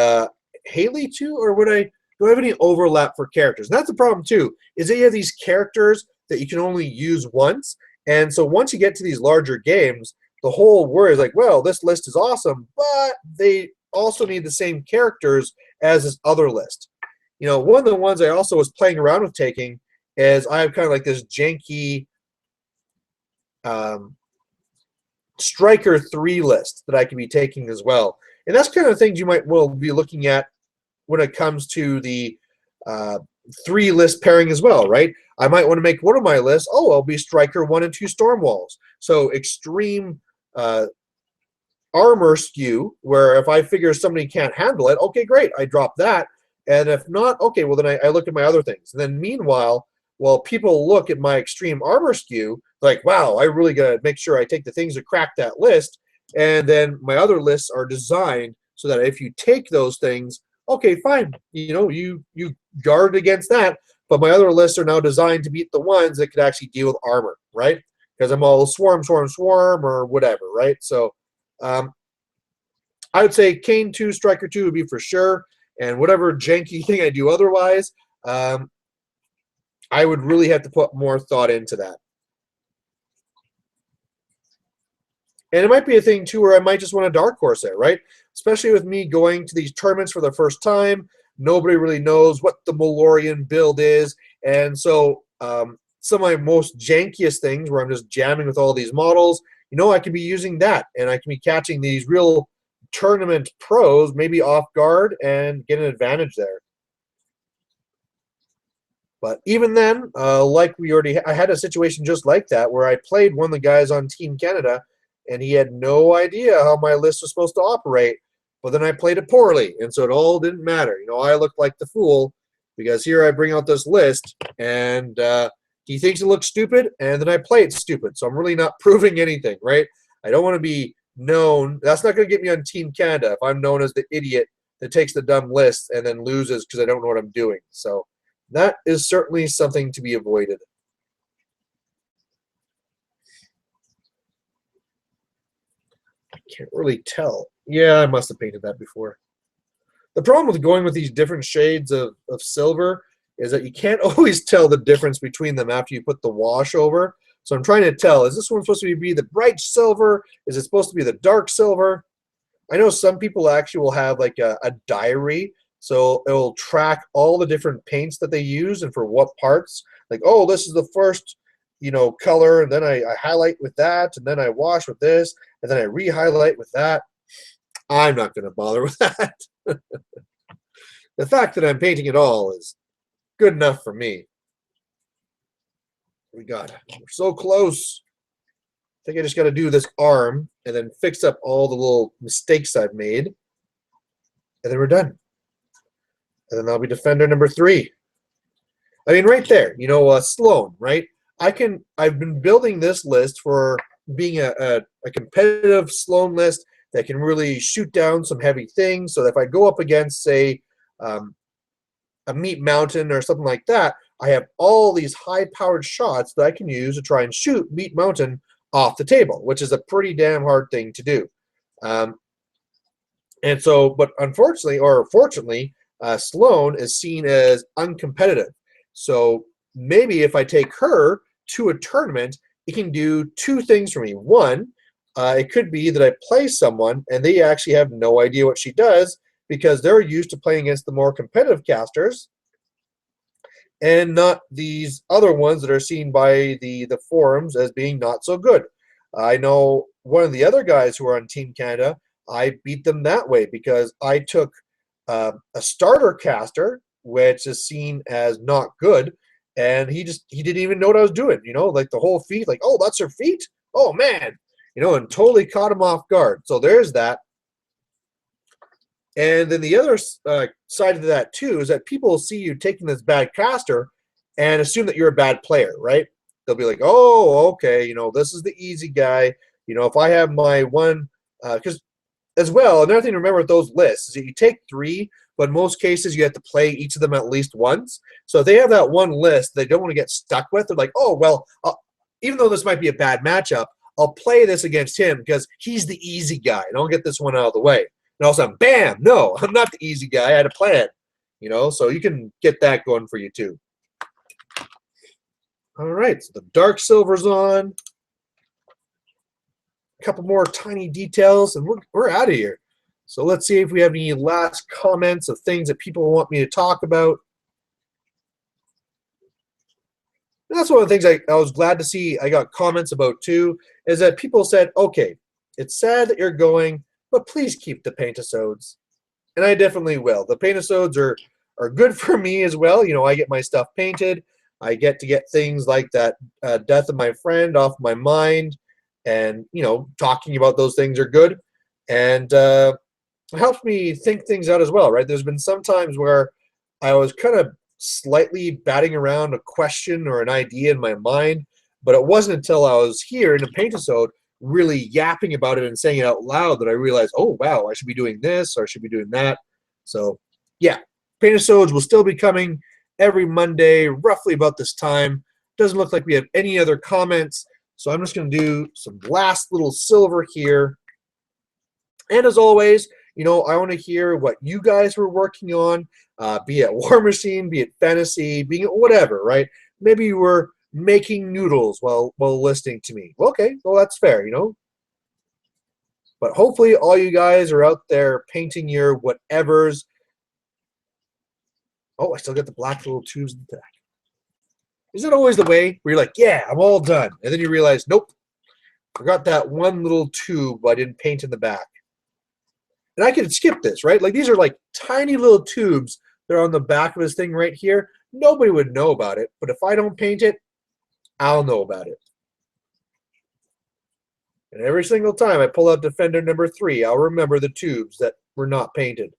Haley 2, or do I have any overlap for characters? And that's the problem too, is that you have these characters that you can only use once, and so once you get to these larger games, the whole worry is like, well, this list is awesome, but they also need the same characters as this other list. One of the ones I also was playing around with taking is I have kind of like this janky Striker 3 list that I can be taking as well. And that's kind of things you might well be looking at when it comes to the 3 list pairing as well, right? I might want to make one of my lists, I'll be Striker 1 and 2 Stormwalls. So extreme armor skew, where if I figure somebody can't handle it, okay, great, I drop that. And if not, okay, well, then I look at my other things. And then meanwhile, while people look at my extreme armor skew, like, wow, I really got to make sure I take the things that crack that list. And then my other lists are designed so that if you take those things, okay, fine, you guard against that. But my other lists are now designed to beat the ones that could actually deal with armor, right? Because I'm all swarm, or whatever, right? So I would say Kane 2, Striker 2 would be for sure. And whatever janky thing I do otherwise, I would really have to put more thought into that. And it might be a thing, too, where I might just want to dark horse it, right? Especially with me going to these tournaments for the first time. Nobody really knows what the Malorian build is. And so some of my most jankiest things where I'm just jamming with all these models, I can be using that. And I can be catching these real tournament pros maybe off guard and get an advantage there. But even then, I had a situation just like that where I played one of the guys on Team Canada, and he had no idea how my list was supposed to operate. But then I played it poorly, and so it all didn't matter. I looked like the fool because here I bring out this list, and he thinks it looks stupid, and then I play it stupid. So I'm really not proving anything, right? I don't want to be known. That's not going to get me on Team Canada if I'm known as the idiot that takes the dumb list and then loses because I don't know what I'm doing. So that is certainly something to be avoided. I can't really tell. Yeah, I must have painted that before. The problem with going with these different shades of silver is that you can't always tell the difference between them after you put the wash over. So I'm trying to tell, is this one supposed to be the bright silver? Is it supposed to be the dark silver? I know some people actually will have like a diary, so it will track all the different paints that they use and for what parts. Like, oh, this is the first, color, and then I highlight with that, and then I wash with this, and then I re-highlight with that. I'm not going to bother with that. The fact that I'm painting it all is good enough for me. We're so close. I think I just got to do this arm and then fix up all the little mistakes I've made. And then we're done. And then that'll be defender number 3. I mean, right there, Sloan, right? I've been building this list for being a competitive Sloan list that can really shoot down some heavy things. So that if I go up against, say, a Meat Mountain or something like that, I have all these high-powered shots that I can use to try and shoot Meat Mountain off the table, which is a pretty damn hard thing to do. And so, but unfortunately, or fortunately, Sloan is seen as uncompetitive. So maybe if I take her to a tournament, it can do 2 things for me. One, it could be that I play someone and they actually have no idea what she does because they're used to playing against the more competitive casters and not these other ones that are seen by the forums as being not so good. I know one of the other guys who are on Team Canada, I beat them that way because I took a starter caster, which is seen as not good, and he didn't even know what I was doing, like the whole feat, like, oh, that's her feat? Oh, man, and totally caught him off guard. So there's that. And then the other side of that, too, is that people see you taking this bad caster and assume that you're a bad player, right? They'll be like, oh, okay, this is the easy guy. If I have my one, because as well, another thing to remember with those lists is that you take 3, but in most cases you have to play each of them at least once. So if they have that one list they don't want to get stuck with, they're like, oh, well, even though this might be a bad matchup, I'll play this against him because he's the easy guy, and I'll get this one out of the way. And all of a sudden, bam, no, I'm not the easy guy. I had a plan, so you can get that going for you too. All right, so the dark silver's on. A couple more tiny details, and we're out of here. So let's see if we have any last comments of things that people want me to talk about. And that's one of the things I was glad to see I got comments about too, is that people said, okay, it's sad that you're going, but please keep the Paintisodes. And I definitely will. The Paintisodes are good for me as well. I get my stuff painted. I get to get things like that death of my friend off my mind. And, talking about those things are good. And it helps me think things out as well, right? There's been some times where I was kind of slightly batting around a question or an idea in my mind, but it wasn't until I was here in a Paintisode really yapping about it and saying it out loud that I realized, oh, wow, I should be doing this or I should be doing that. So, yeah, Paintisodes will still be coming every Monday, roughly about this time. Doesn't look like we have any other comments, so I'm just going to do some last little silver here. And as always, I want to hear what you guys were working on, be it War Machine, be it Fantasy, be it whatever, right? Maybe you were making noodles while listening to me. Okay, well, that's fair, But hopefully all you guys are out there painting your whatevers. Oh, I still got the black little tubes in the back. Is it always the way where you're like, yeah, I'm all done, and then you realize, nope, forgot that one little tube I didn't paint in the back. And I could skip this, right? Like, these are like tiny little tubes that are on the back of this thing right here. Nobody would know about it, but if I don't paint it, I'll know about it. And every single time I pull out Defender number 3, I'll remember the tubes that were not painted,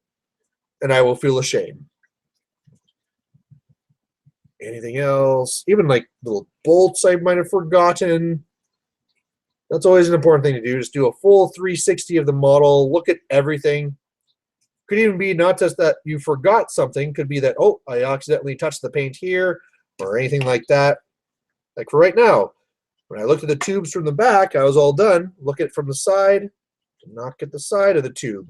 and I will feel ashamed. Anything else? Even like little bolts I might have forgotten. That's always an important thing to do. Just do a full 360 of the model. Look at everything. Could even be not just that you forgot something. Could be that, oh, I accidentally touched the paint here or anything like that. Like for right now, when I looked at the tubes from the back, I was all done. Look at it from the side. Not get the side of the tube.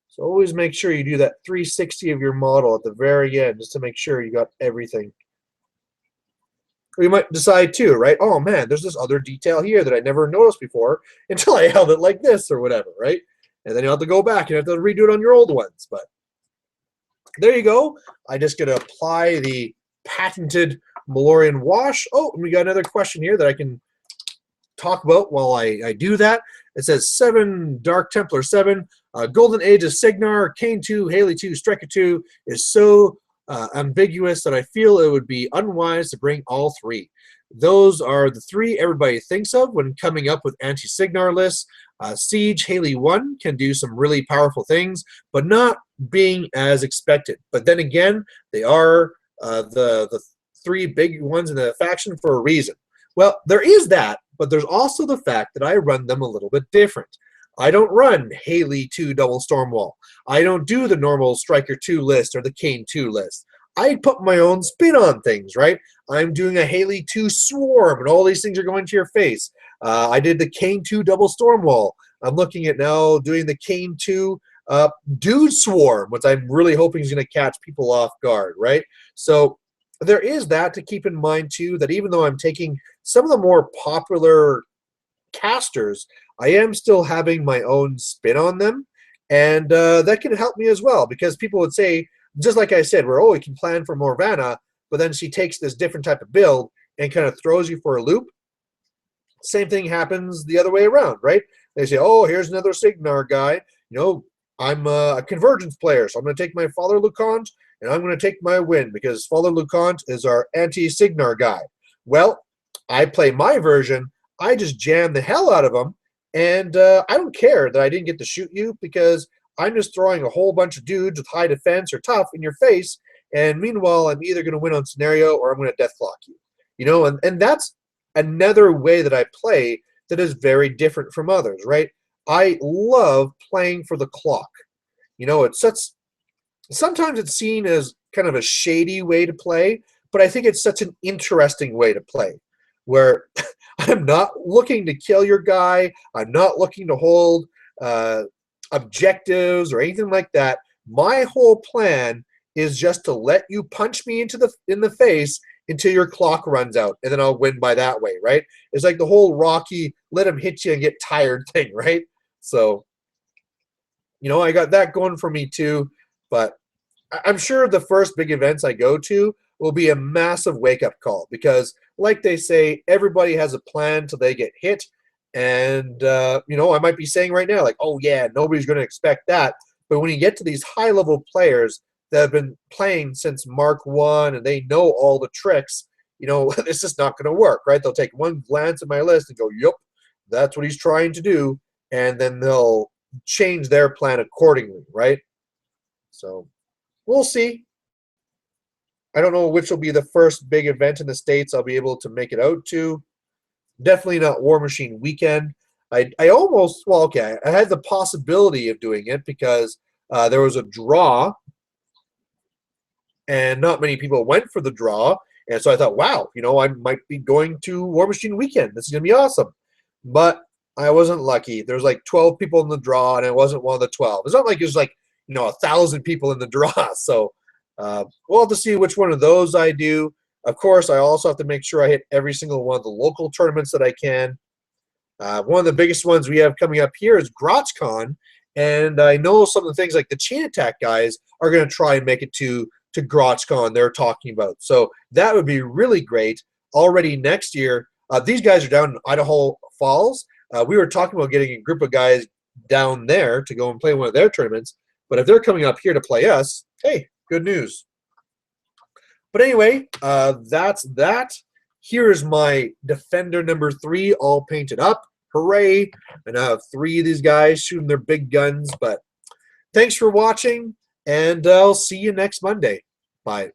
So always make sure you do that 360 of your model at the very end just to make sure you got everything. Or you might decide too, right? Oh man, there's this other detail here that I never noticed before until I held it like this or whatever, right? And then you'll have to go back and have to redo it on your old ones. But there you go. I just got to apply the patented Malorian wash. Oh, and we got another question here that I can talk about while I do that. It says 7 Dark Templar 7, Golden Age of Cygnar, Kane 2, Haley 2, Striker 2 is so ambiguous that I feel it would be unwise to bring all 3. Those are the 3 everybody thinks of when coming up with anti-Cygnar lists. Siege Haley 1 can do some really powerful things, but not being as expected. But then again, they are the 3 big ones in the faction for a reason. Well, there is that, but there's also the fact that I run them a little bit different. I don't run Haley 2 Double Stormwall. I don't do the normal Striker 2 list or the Kane 2 list. I put my own spin on things, right? I'm doing a Haley 2 Swarm, and all these things are going to your face. I did the Kane 2 Double Stormwall. I'm looking at now doing the Kane 2 Dude Swarm, which I'm really hoping is going to catch people off guard, right? So there is that to keep in mind, too, that even though I'm taking some of the more popular casters, I am still having my own spin on them, and that can help me as well, because people would say, just like I said, where, oh, you can plan for Morvanna, but then she takes this different type of build and kind of throws you for a loop. Same thing happens the other way around, right? They say, oh, here's another Cygnar guy. You know, I'm a convergence player, so I'm going to take my Father Lucant, and I'm going to take my win, because Father Lucant is our anti-Cygnar guy. Well, I play my version. I just jam the hell out of them, and I don't care that I didn't get to shoot you, because I'm just throwing a whole bunch of dudes with high defense or tough in your face, and meanwhile, I'm either going to win on scenario or I'm going to deathlock you. You know, and that's another way that I play that is very different from others, right? I love playing for the clock. You know, it's such, sometimes it's seen as kind of a shady way to play, but I think it's such an interesting way to play, where I'm not looking to kill your guy. I'm not looking to hold objectives or anything like that. My whole plan is just to let you punch me in the face until your clock runs out, and then I'll win by that way, right? It's like the whole Rocky let him hit you and get tired thing, right? So, you know, I got that going for me too, but I'm sure the first big events I go to will be a massive wake-up call, because like they say, everybody has a plan till they get hit. And, you know, I might be saying right now, like, oh, yeah, nobody's going to expect that. But when you get to these high-level players that have been playing since Mark 1 and they know all the tricks, you know, this is not going to work, right? They'll take one glance at my list and go, yep, that's what he's trying to do. And then they'll change their plan accordingly, right? So we'll see. I don't know which will be the first big event in the States I'll be able to make it out to. Definitely not War Machine Weekend. I almost, well, okay, I had the possibility of doing it because there was a draw, and not many people went for the draw. And so I thought, wow, you know, I might be going to War Machine Weekend. This is going to be awesome. But I wasn't lucky. There's like 12 people in the draw, and I wasn't one of the 12. It's not like there's like, you know, 1,000 people in the draw. So we'll have to see which one of those I do. Of course, I also have to make sure I hit every single one of the local tournaments that I can. One of the biggest ones we have coming up here is GrotzCon, and I know some of the things like the Chain Attack guys are going to try and make it to GrotzCon they're talking about. So that would be really great. Already next year, these guys are down in Idaho Falls. We were talking about getting a group of guys down there to go and play one of their tournaments. But if they're coming up here to play us, hey, good news. But anyway, that's that. Here's my Defender number 3 all painted up. Hooray. And I have 3 of these guys shooting their big guns. But thanks for watching, and I'll see you next Monday. Bye.